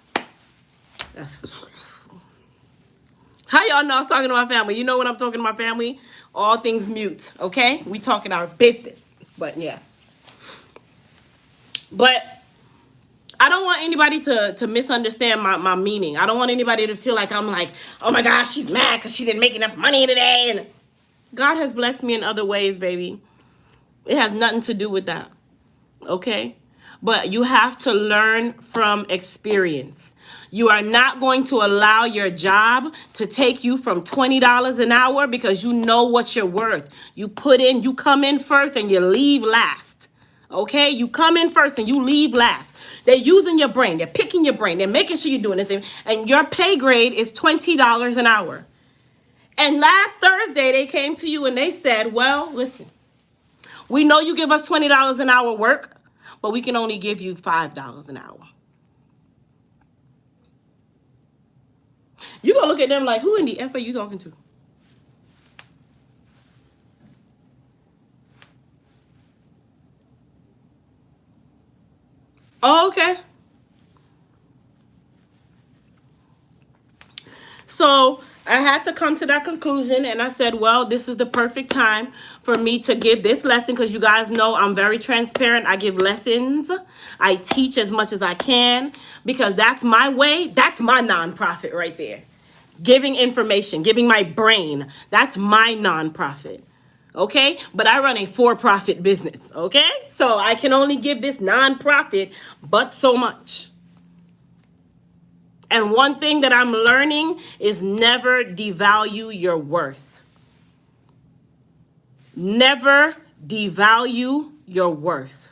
That's... How y'all know I was talking to my family? You know when I'm talking to my family, all things mute, okay? We talking our business. But yeah. But I don't want anybody to misunderstand my meaning. I don't want anybody to feel like I'm like, oh my gosh, she's mad because she didn't make enough money today. And God has blessed me in other ways, baby. It has nothing to do with that, okay? But you have to learn from experience. You are not going to allow your job to take you from $20 an hour because you know what you're worth. You come in first and you leave last. Okay? You come in first and you leave last. They're using your brain. They're picking your brain. They're making sure you're doing this. And your pay grade is $20 an hour. And last Thursday, they came to you and they said, well, listen, we know you give us $20 an hour work, but we can only give you $5 an hour. You gonna look at them like, who in the F are you talking to? Oh, okay. So I had to come to that conclusion, and I said, well, this is the perfect time for me to give this lesson because you guys know I'm very transparent. I give lessons. I teach as much as I can because that's my way. That's my nonprofit right there. Giving information, giving my brain. That's my nonprofit. Okay? But I run a for-profit business. Okay? So I can only give this nonprofit but so much. And one thing that I'm learning is never devalue your worth. Never devalue your worth.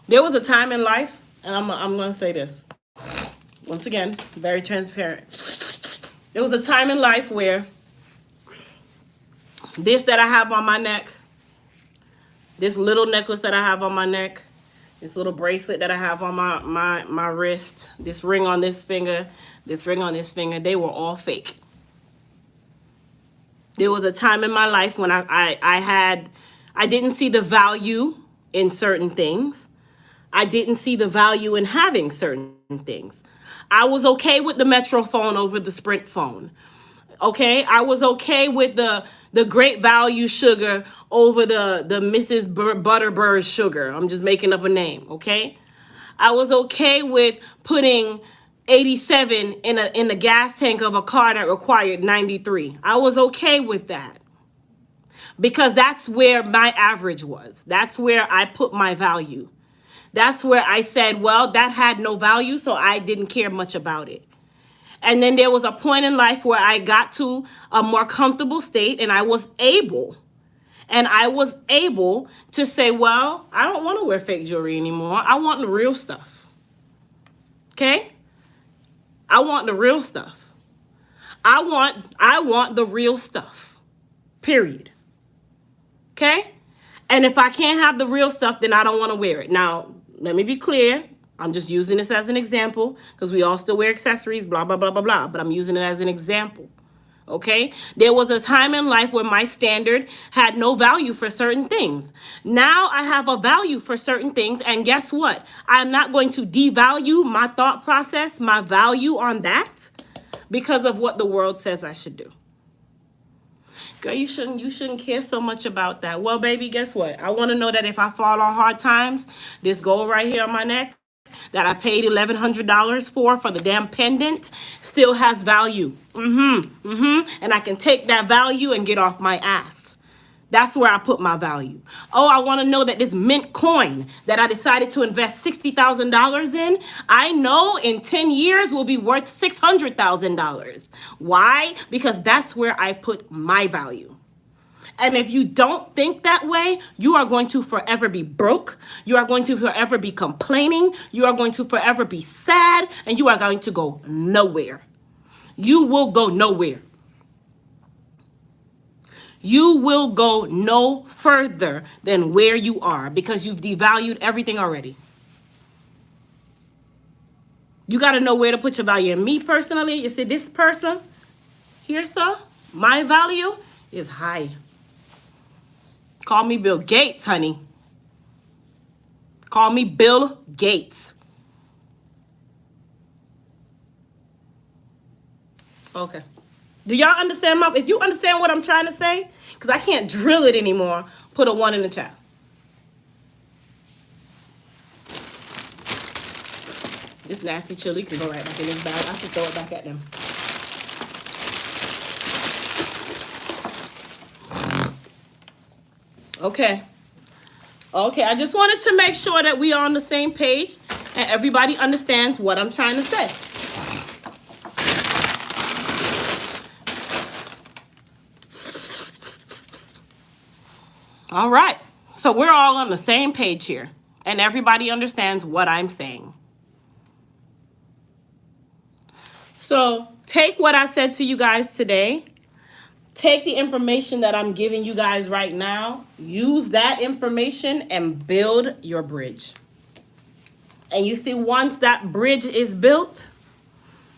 There was a time in life, and I'm going to say this. Once again, very transparent. There was a time in life where this that I have on my neck, this little necklace that I have on my neck, this little bracelet that I have on my wrist, this ring on this finger, this ring on this finger, they were all fake. There was a time in my life when I didn't see the value in certain things. I didn't see the value in having certain things. I was okay with the Metro phone over the Sprint phone. Okay, I was okay with the Great Value sugar over the Mrs. Butterbird sugar. I'm just making up a name, okay? I was okay with putting 87 in the gas tank of a car that required 93. I was okay with that. Because that's where my average was. That's where I put my value. That's where I said, well, that had no value, so I didn't care much about it. And then there was a point in life where I got to a more comfortable state and I was able to say, well, I don't want to wear fake jewelry anymore. I want the real stuff. Okay? I want the real stuff. I want the real stuff. Period. Okay? And if I can't have the real stuff, then I don't want to wear it. Now, let me be clear. I'm just using this as an example because we all still wear accessories, blah, blah, blah, blah, blah. But I'm using it as an example. Okay? There was a time in life where my standard had no value for certain things. Now I have a value for certain things. And guess what? I'm not going to devalue my thought process, my value on that because of what the world says I should do. Girl, you shouldn't care so much about that. Well, baby, guess what? I want to know that if I fall on hard times, this gold right here on my neck that I paid $1,100 for the damn pendant still has value. And I can take that value and get off my ass. That's where I put my value. Oh, I want to know that this mint coin that I decided to invest $60,000 in, I know in 10 years will be worth $600,000. Why? Because that's where I put my value. And if you don't think that way, you are going to forever be broke. You are going to forever be complaining. You are going to forever be sad. And you are going to go nowhere. You will go nowhere. You will go no further than where you are because you've devalued everything already. You got to know where to put your value. And me personally, you see this person here, sir, my value is high. Call me Bill Gates, honey. Call me Bill Gates. Okay. Do y'all understand if you understand what I'm trying to say? Because I can't drill it anymore. Put a 1 in the chat. This nasty chili can go right back in this bag. I should throw it back at them. Okay. Okay, I just wanted to make sure that we are on the same page and everybody understands what I'm trying to say. All right. So we're all on the same page here and everybody understands what I'm saying. So take what I said to you guys today. Take the information that I'm giving you guys right now. Use that information and build your bridge. And you see, once that bridge is built,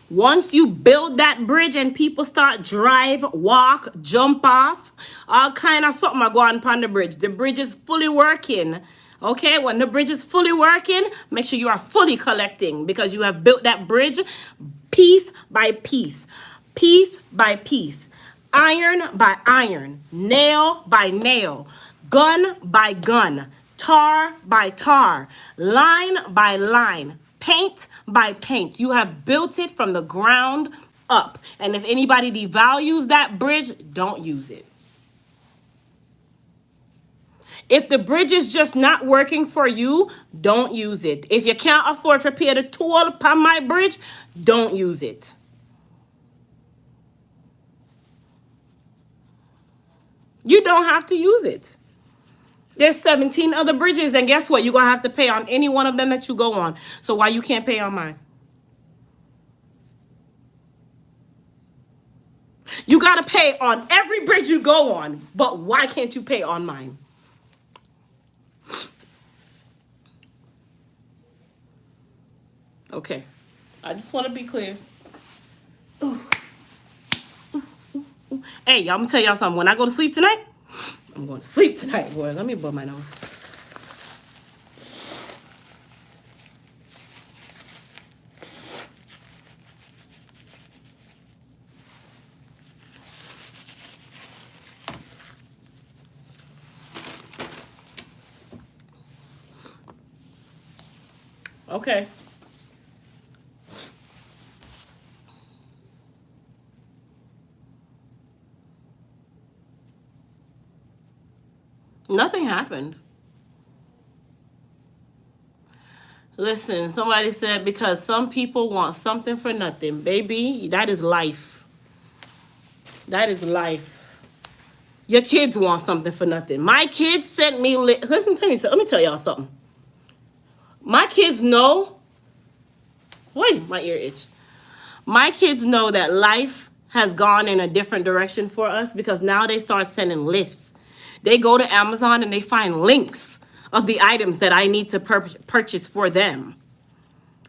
once you build that bridge and people start drive, walk, jump off, all kind of something are going on the bridge is fully working. Okay, when the bridge is fully working, make sure you are fully collecting because you have built that bridge piece by piece, piece by piece, iron by iron, nail by nail, gun by gun, tar by tar, line by line, paint by paint. You have built it from the ground up. And if anybody devalues that bridge, don't use it. If the bridge is just not working for you, don't use it. If you can't afford to pay the toll upon my bridge, don't use it. You don't have to use it. There's 17 other bridges, and guess what? You're going to have to pay on any one of them that you go on. So why you can't pay on mine? You got to pay on every bridge you go on, but why can't you pay on mine? Okay. I just want to be clear. Ooh. Hey, y'all, I'm going to tell y'all something. When I go to sleep tonight, I'm going to sleep tonight, boy. Let me blow my nose. Okay. Nothing happened. Listen, somebody said because some people want something for nothing. Baby, that is life. That is life. Your kids want something for nothing. My kids sent me... Listen, let me tell y'all something. My kids know... Wait, my ear itch. My kids know that life has gone in a different direction for us because now they start sending lists. They go to Amazon and they find links of the items that I need to purchase for them.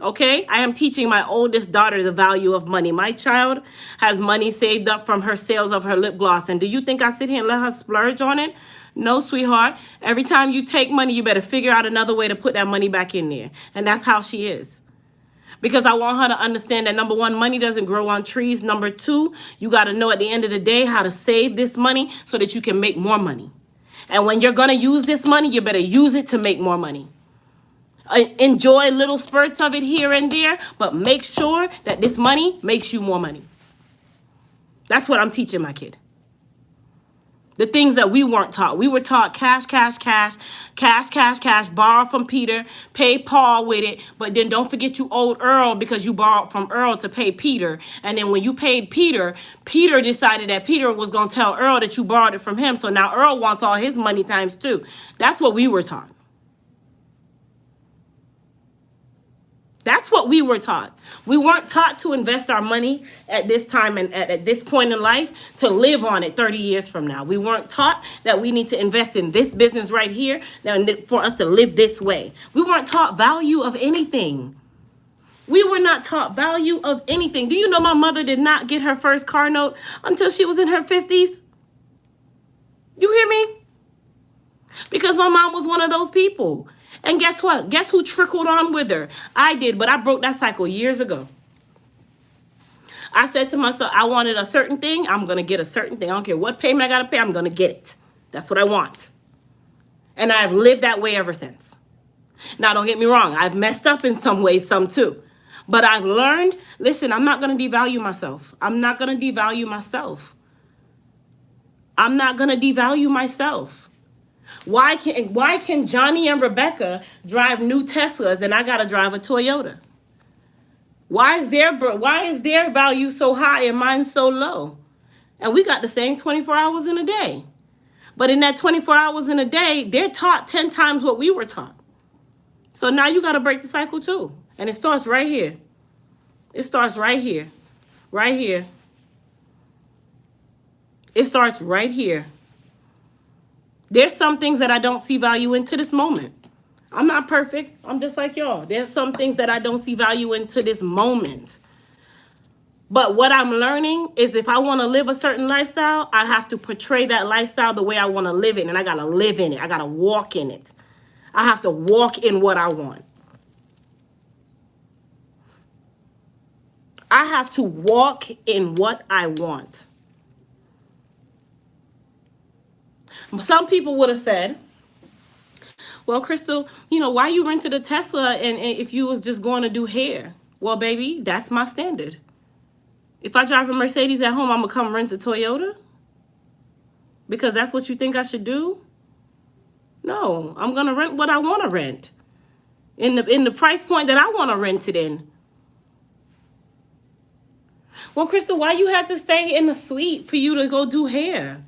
Okay? I am teaching my oldest daughter the value of money. My child has money saved up from her sales of her lip gloss. And do you think I sit here and let her splurge on it? No, sweetheart. Every time you take money, you better figure out another way to put that money back in there. And that's how she is. Because I want her to understand that, number one, money doesn't grow on trees. Number two, you got to know at the end of the day how to save this money so that you can make more money. And when you're going to use this money, you better use it to make more money. Enjoy little spurts of it here and there, but make sure that this money makes you more money. That's what I'm teaching my kid. The things that we weren't taught. We were taught cash, cash, cash, cash, cash, cash, borrow from Peter, pay Paul with it, but then don't forget you owed Earl because you borrowed from Earl to pay Peter. And then when you paid Peter, Peter decided that Peter was going to tell Earl that you borrowed it from him. So now Earl wants all his money times two. That's what we were taught. That's what we were taught. We weren't taught to invest our money at this time and at this point in life to live on it 30 years from now. We weren't taught that we need to invest in this business right here for us to live this way. We weren't taught value of anything. We were not taught value of anything. Do you know my mother did not get her first car note until she was in her 50s? You hear me? Because my mom was one of those people. And guess what? Guess who trickled on with her? I did, but I broke that cycle years ago. I said to myself, I wanted a certain thing. I'm going to get a certain thing. I don't care what payment I got to pay. I'm going to get it. That's what I want. And I've lived that way ever since. Now, don't get me wrong. I've messed up in some ways, some too. But I've learned, listen, I'm not going to devalue myself. I'm not going to devalue myself. I'm not going to devalue myself. Why can Johnny and Rebecca drive new Teslas and I got to drive a Toyota? Why is their value so high and mine so low? And we got the same 24 hours in a day. But in that 24 hours in a day, they're taught 10 times what we were taught. So now you got to break the cycle too. And it starts right here. It starts right here. Right here. It starts right here. There's some things that I don't see value in to this moment. I'm not perfect. I'm just like y'all. There's some things that I don't see value in to this moment. But what I'm learning is if I want to live a certain lifestyle, I have to portray that lifestyle the way I want to live it. And I got to live in it. I got to walk in it. I have to walk in what I want. I have to walk in what I want. Some people would have said, well, Crystal, why you rented a Tesla and if you was just going to do hair? Well, baby, that's my standard. If I drive a Mercedes at home, I'm going to come rent a Toyota? Because that's what you think I should do? No, I'm going to rent what I want to rent. In the price point that I want to rent it in. Well, Crystal, why you had to stay in the suite for you to go do hair?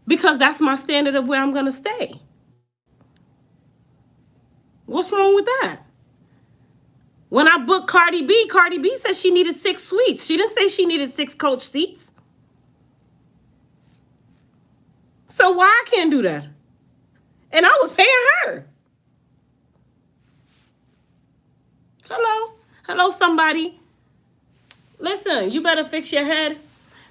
Because that's my standard of where I'm going to stay. What's wrong with that? When I booked Cardi B said she needed 6 suites. She didn't say she needed 6 coach seats. So why I can't do that? And I was paying her. Hello, somebody. Listen, you better fix your head.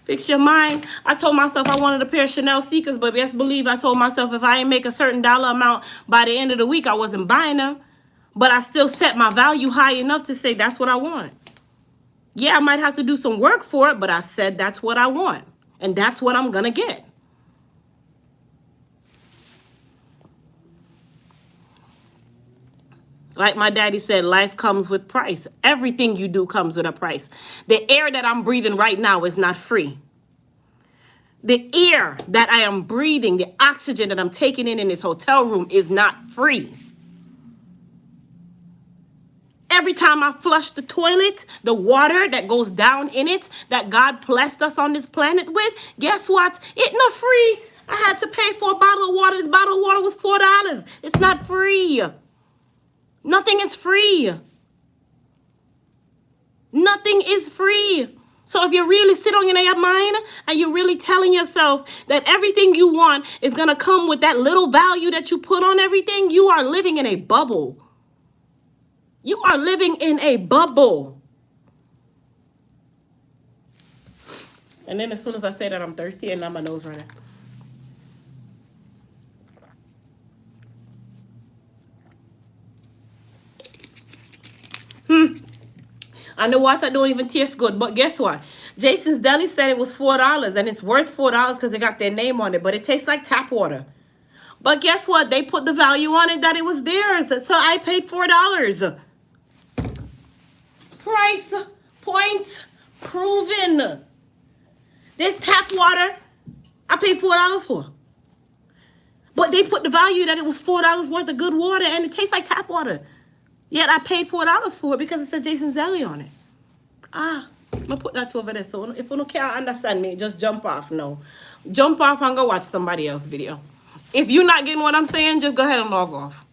Fix your mind. I told myself I wanted a pair of Chanel Seekers, but best believe I told myself if I ain't make a certain dollar amount by the end of the week, I wasn't buying them. But I still set my value high enough to say that's what I want. Yeah, I might have to do some work for it, but I said that's what I want. And that's what I'm going to get. Like my daddy said, life comes with price. Everything you do comes with a price. The air that I'm breathing right now is not free. The air that I am breathing, the oxygen that I'm taking in this hotel room is not free. Every time I flush the toilet, the water that goes down in it, that God blessed us on this planet with, guess what? It's not free. I had to pay for a bottle of water. This bottle of water was $4. It's not free. Nothing is free. Nothing is free. So if you really sit on your mind and you're really telling yourself that everything you want is going to come with that little value that you put on everything, you are living in a bubble. You are living in a bubble. And then as soon as I say that, I'm thirsty and now my nose running. I know water don't even taste good, but guess what? Jason's Deli said it was $4 and it's worth $4 because they got their name on it, but it tastes like tap water. But guess what? They put the value on it that it was theirs, so I paid $4. Price point proven. This tap water, I paid $4 for. But they put the value that it was $4 worth of good water and it tastes like tap water. Yet I paid $4 for it because it said Jason's Deli on it. I'm going to put that over there. So if you don't care, understand me, just jump off now. Jump off and go watch somebody else's video. If you're not getting what I'm saying, just go ahead and log off.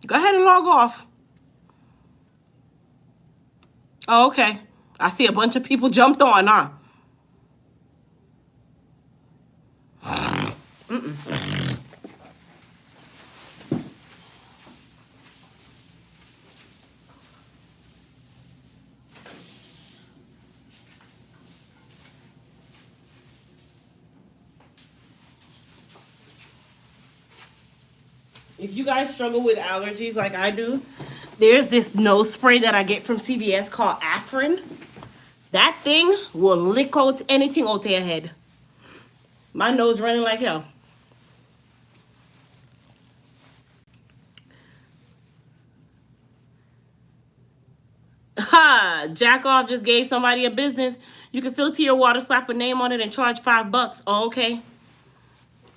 Go ahead and log off. Oh, okay. I see a bunch of people jumped on, huh? If you guys struggle with allergies like I do, there's this nose spray that I get from CVS called Afrin. That thing will lick out anything out of your head. My nose running like hell. Ha! Jack off just gave somebody a business. You can filter your water, slap a name on it, and charge $5. Oh, okay.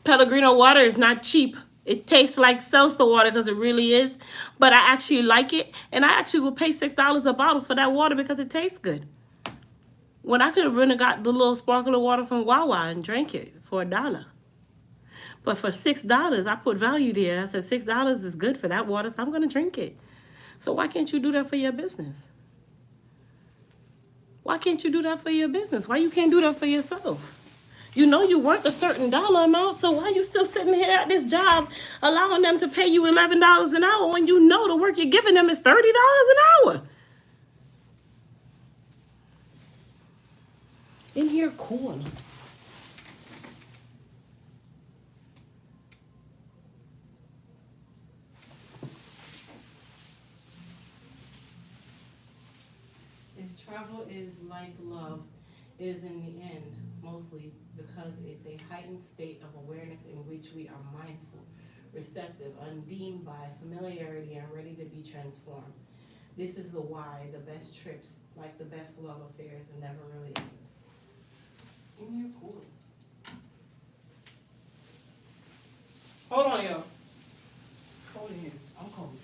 Pellegrino water is not cheap. It tastes like seltzer water because it really is. But I actually like it. And I actually will pay $6 a bottle for that water because it tastes good. When I could have really got the little sparkler water from Wawa and drank it for $1. But for $6, I put value there. I said $6 is good for that water, so I'm going to drink it. So why can't you do that for your business? Why can't you do that for your business? Why you can't do that for yourself? You know you worth a certain dollar amount, so why you still sitting here at this job allowing them to pay you $11 an hour when you know the work you're giving them is $30 an hour? In here corn. If travel is like love, it is in the end mostly because it's a heightened state of awareness in which we are mindful, receptive, undeemed by familiarity, and ready to be transformed. This is the why the best trips, like the best love affairs, never really end. In here cool. Hold on, yo. Cold in here. I'm cold.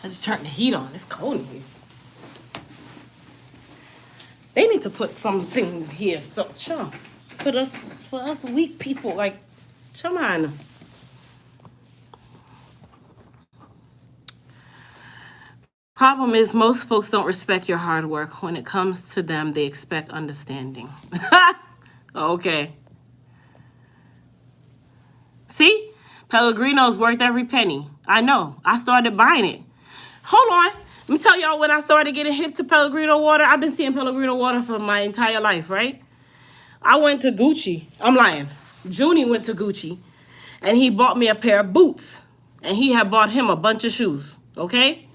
I just turned the heat on. It's cold in here. They need to put something here, so for us weak people, like, come on. Problem is, most folks don't respect your hard work. When it comes to them, they expect understanding. Okay. See? Pellegrino's worth every penny. I know. I started buying it. Hold on. Let me tell y'all when I started getting hip to Pellegrino water. I've been seeing Pellegrino water for my entire life, right? I went to Gucci. I'm lying. Junie went to Gucci, and he bought me a pair of boots, and he had bought him a bunch of shoes, okay?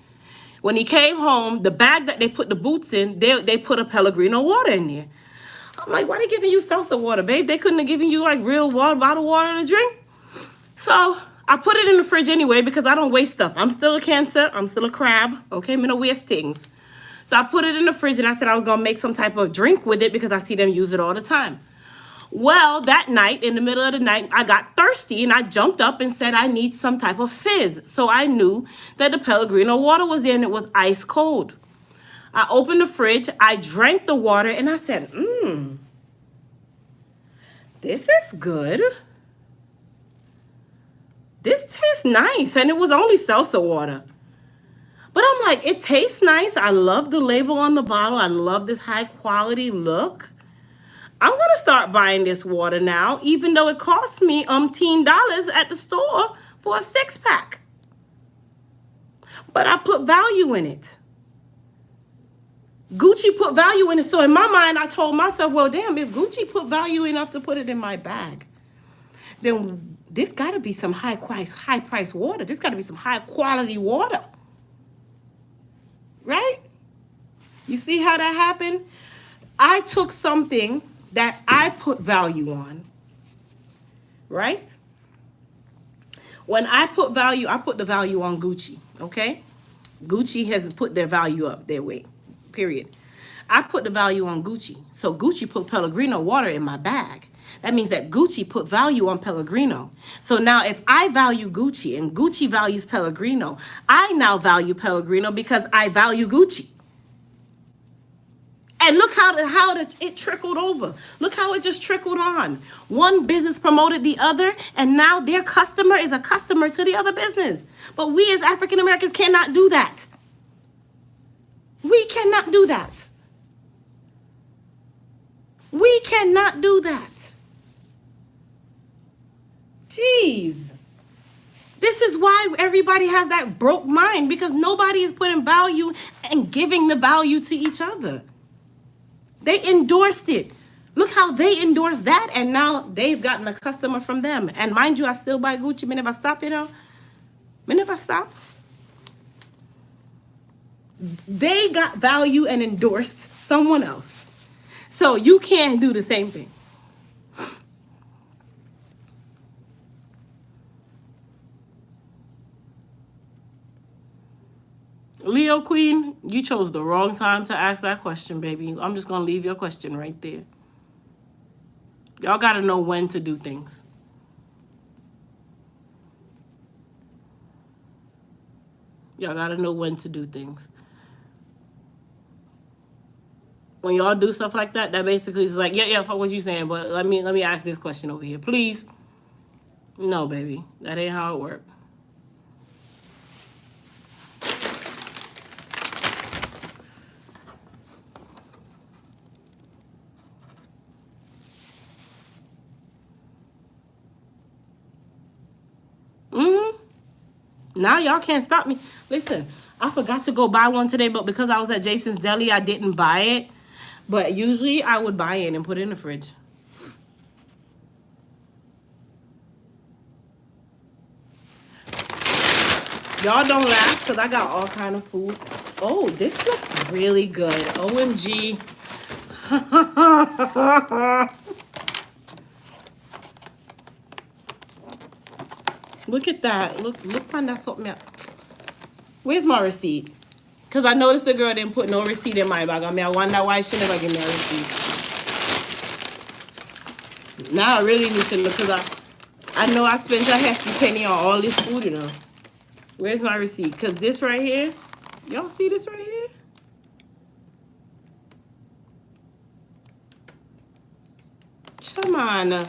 When he came home, the bag that they put the boots in, they put a Pellegrino water in there. I'm like, why they giving you salsa water, babe? They couldn't have given you, like, real water, bottled water to drink? So I put it in the fridge anyway because I don't waste stuff. I'm still a Cancer. I'm still a crab. Okay, I'm going to waste things. So I put it in the fridge and I said I was going to make some type of drink with it because I see them use it all the time. Well, that night, in the middle of the night, I got thirsty and I jumped up and said I need some type of fizz. So I knew that the Pellegrino water was there and it was ice cold. I opened the fridge, I drank the water, and I said, this is good. This tastes nice, and it was only salsa water. But I'm like, it tastes nice. I love the label on the bottle. I love this high quality look. I'm going to start buying this water now, even though it costs me umpteen dollars at the store for a 6-pack. But I put value in it. Gucci put value in it. So in my mind, I told myself, well, damn, if Gucci put value enough to put it in my bag, then this got to be some high price water. This got to be some high quality water. Right? You see how that happened? I took something that I put value on. Right? When I put value, I put the value on Gucci. Okay? Gucci has put their value up their way. Period. I put the value on Gucci. So Gucci put Pellegrino water in my bag. That means that Gucci put value on Pellegrino. So now if I value Gucci and Gucci values Pellegrino, I now value Pellegrino because I value Gucci. And look how it trickled over. Look how it just trickled on. One business promoted the other, and now their customer is a customer to the other business. But we as African Americans cannot do that. We cannot do that. We cannot do that. Jeez. This is why everybody has that broke mind, because nobody is putting value and giving the value to each other. They endorsed it. Look how they endorsed that, and now they've gotten a customer from them. And mind you, I still buy Gucci. Me never stop, you know. Me never stop. They got value and endorsed someone else. So you can't do the same thing. Leo Queen, you chose the wrong time to ask that question, baby. I'm just going to leave your question right there. Y'all got to know when to do things. Y'all got to know when to do things. When y'all do stuff like that, that basically is like, yeah, fuck what you saying, but let me ask this question over here, please. No, baby, that ain't how it works. Now y'all can't stop me. Listen, I forgot to go buy one today, but because I was at Jason's Deli, I didn't buy it. But usually I would buy it and put it in the fridge. Y'all don't laugh because I got all kind of food. Oh, this looks really good. OMG. Look at that. Look, find that something. Where's my receipt? Because I noticed the girl didn't put no receipt in my bag. I mean, I wonder why she never gave me a receipt. Now I really need to look, because I know I spent a hefty penny on all this food, you know. Where's my receipt? Because this right here, y'all see this right here? Come on.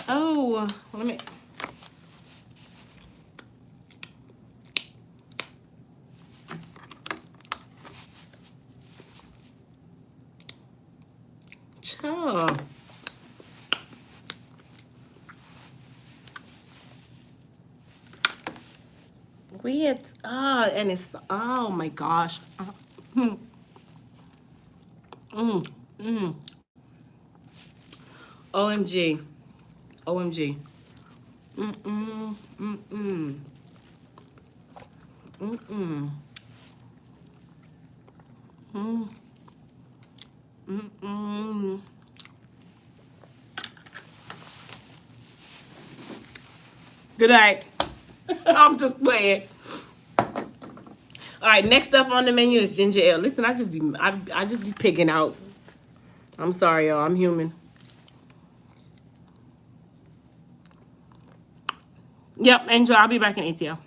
Oh, let me... Oh. Weird. And it's, oh my gosh. OMG. OMG. Good night. I'm just playing. All right, next up on the menu is ginger ale. Listen, I just be picking out. I'm sorry, y'all. I'm human. Yep, enjoy. I'll be back in ATL.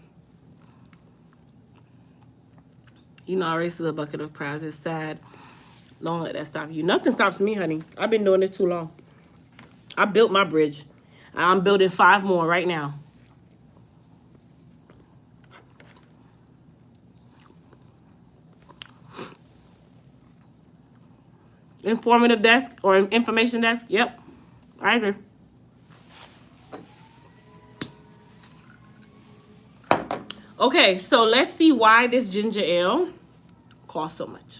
You know, I race a bucket of crabs. It's sad. Don't let that stop you. Nothing stops me, honey. I've been doing this too long. I built my bridge. I'm building 5 more right now. Informative desk or information desk. Yep, I agree. Okay, so let's see why this ginger ale costs so much.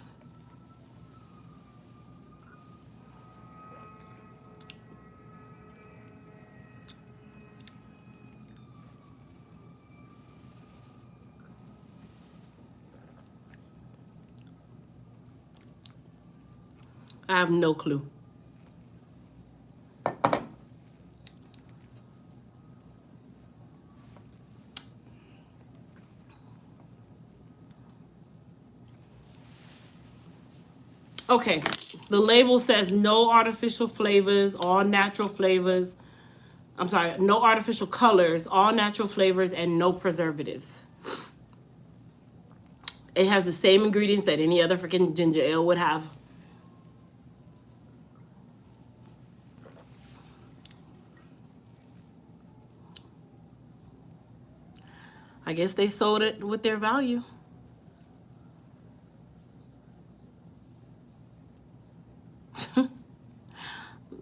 I have no clue. Okay, the label says no artificial flavors, all natural flavors. I'm sorry, no artificial colors, all natural flavors, and no preservatives. It has the same ingredients that any other freaking ginger ale would have. I guess they sold it with their value.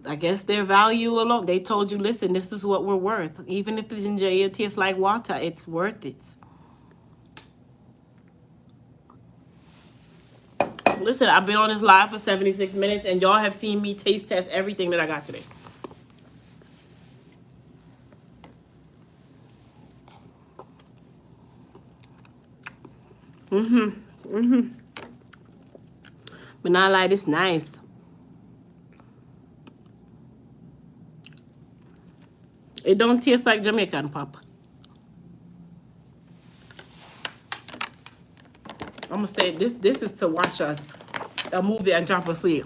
I guess their value alone. They told you, listen, this is what we're worth. Even if the ginger ale tastes like water, it's worth it. Listen, I've been on this live for 76 minutes, and y'all have seen me taste test everything that I got today. But not like it's nice. It don't taste like Jamaican pop. I'm gonna say this is to watch a movie and drop asleep.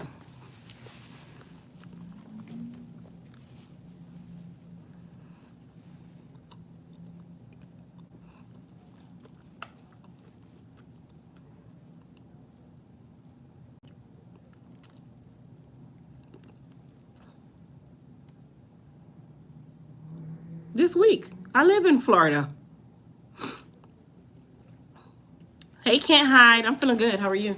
This week. I live in Florida. Hey, can't hide. I'm feeling good. How are you?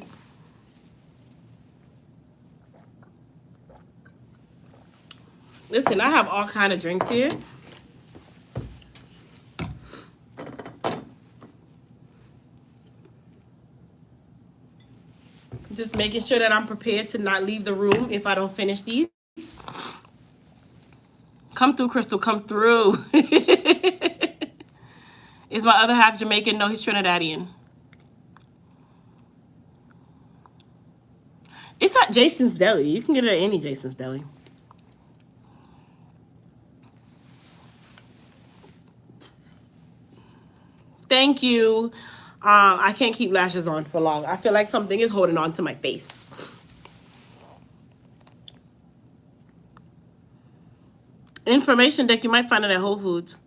Listen, I have all kind of drinks here. Just making sure that I'm prepared to not leave the room if I don't finish these. Come through, Crystal. Come through. Is my other half Jamaican? No, he's Trinidadian. It's at Jason's Deli. You can get it at any Jason's Deli. Thank you. I can't keep lashes on for long. I feel like something is holding on to my face. Information deck, you might find it at Whole Foods.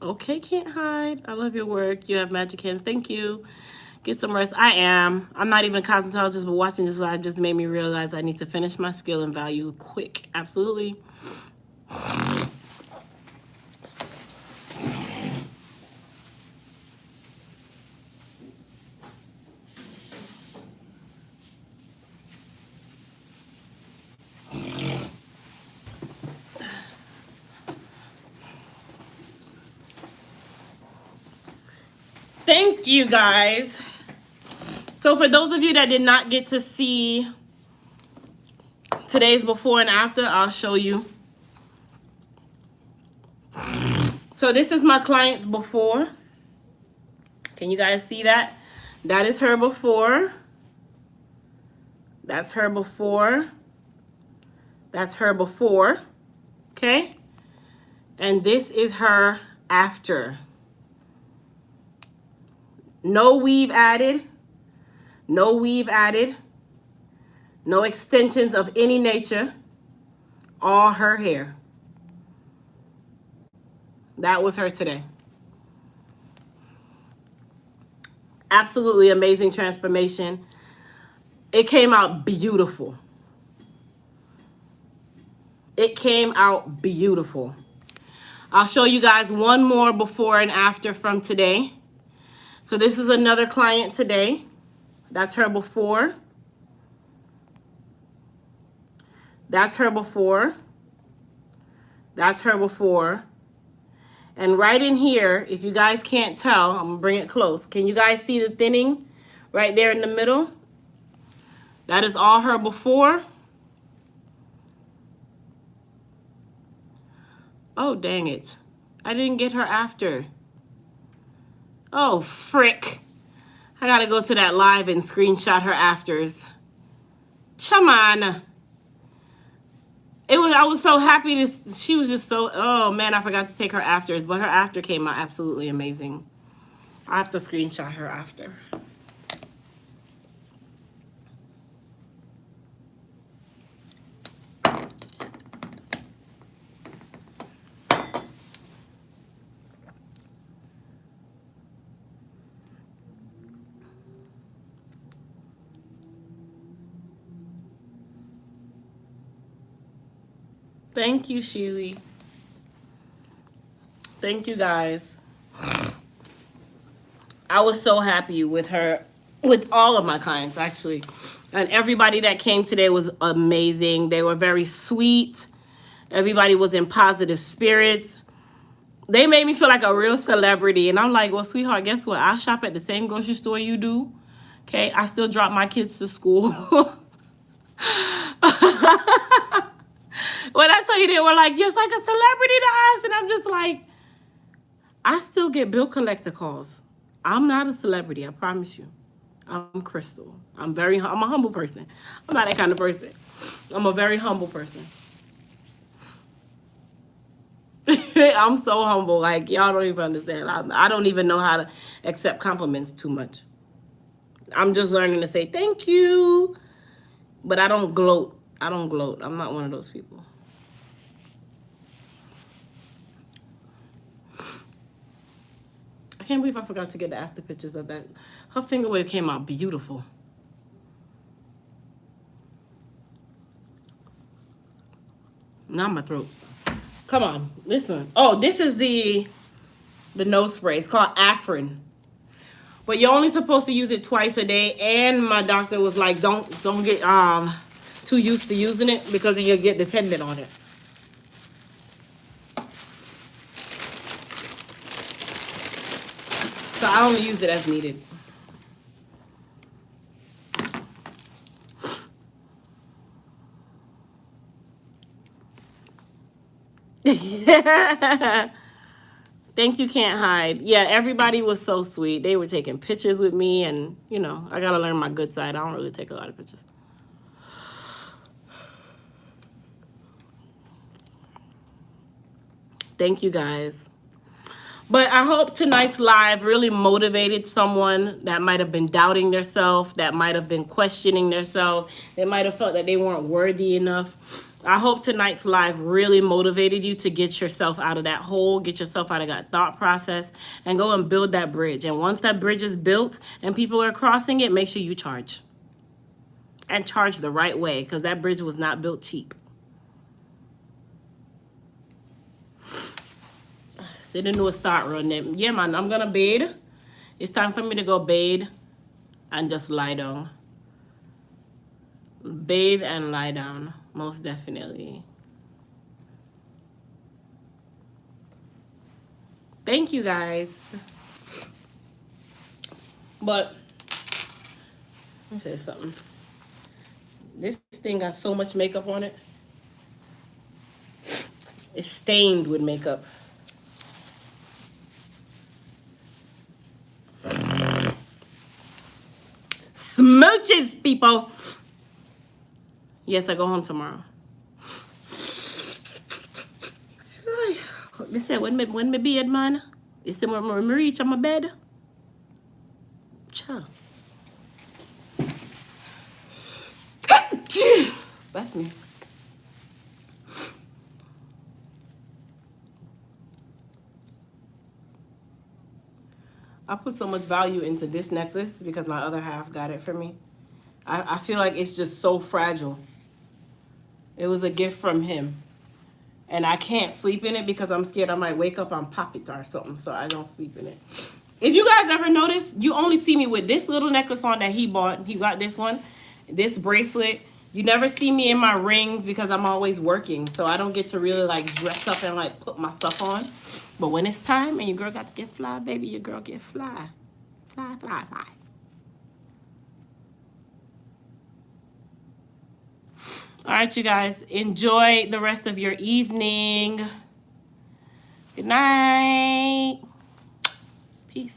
Okay, can't hide. I love your work. You have magic hands. Thank you. Get some rest. I am. I'm not even a cosmetologist, but watching this live just made me realize I need to finish my skill and value quick. Absolutely. Thank you, guys. So for those of you that did not get to see today's before and after, I'll show you. So this is my client's before. Can you guys see that? That is her before. That's her before. That's her before. Okay? And this is her after. No weave added. No weave added. No extensions of any nature. All her hair. That was her today. Absolutely amazing transformation. It came out beautiful. It came out beautiful. I'll show you guys one more before and after from today. So this is another client today. That's her before. That's her before. That's her before. And right in here, if you guys can't tell, I'm gonna bring it close. Can you guys see the thinning right there in the middle? That is all her before. Oh, dang it. I didn't get her after. Oh, frick. I gotta go to that live and screenshot her afters. Come on. I was so happy she was just so, oh man, I forgot to take her afters, but her after came out absolutely amazing. I have to screenshot her after. Thank you, Sheely. Thank you, guys. I was so happy with her, with all of my clients, actually. And everybody that came today was amazing. They were very sweet. Everybody was in positive spirits. They made me feel like a real celebrity. And I'm like, well, sweetheart, guess what? I shop at the same grocery store you do. Okay? I still drop my kids to school. When I tell you, they were like, just like a celebrity to us. And I'm just like, I still get bill collector calls. I'm not a celebrity, I promise you. I'm Crystal. I'm a humble person. I'm not that kind of person. I'm a very humble person. I'm so humble. Like, y'all don't even understand. I don't even know how to accept compliments too much. I'm just learning to say thank you. But I don't gloat. I don't gloat. I'm not one of those people. I can't believe I forgot to get the after pictures of that. Her finger wave came out beautiful. Now my throat's. Come on, listen. Oh, this is the nose spray. It's called Afrin. But you're only supposed to use it twice a day. And my doctor was like, don't get too used to using it because then you'll get dependent on it. So I only use it as needed. Thank you, Can't Hide. Yeah, everybody was so sweet. They were taking pictures with me, and, you know, I got to learn my good side. I don't really take a lot of pictures. Thank you, guys. But I hope tonight's live really motivated someone that might have been doubting themselves, that might have been questioning themselves, that might have felt that they weren't worthy enough. I hope tonight's live really motivated you to get yourself out of that hole, get yourself out of that thought process, and go and build that bridge. And once that bridge is built and people are crossing it, make sure you charge. And charge the right way, because that bridge was not built cheap. Sit into a start run. Yeah, man, I'm going to bathe. It's time for me to go bathe and just lie down. Bathe and lie down, most definitely. Thank you, guys. But let me say something. This thing got so much makeup on it. It's stained with makeup. Smooches, people. Yes, I go home tomorrow. They said when me bed, man. You see when I reach on my bed. Chill. That's me. I put so much value into this necklace because my other half got it for me. I feel like it's just so fragile. It was a gift from him. And I can't sleep in it because I'm scared I might wake up and pop it or something. So I don't sleep in it. If you guys ever notice, you only see me with this little necklace on that he bought. He got this one, this bracelet. You never see me in my rings because I'm always working. So I don't get to really like dress up and like put my stuff on. But when it's time and your girl got to get fly, baby, your girl get fly. Fly, fly, fly. All right, you guys. Enjoy the rest of your evening. Good night. Peace.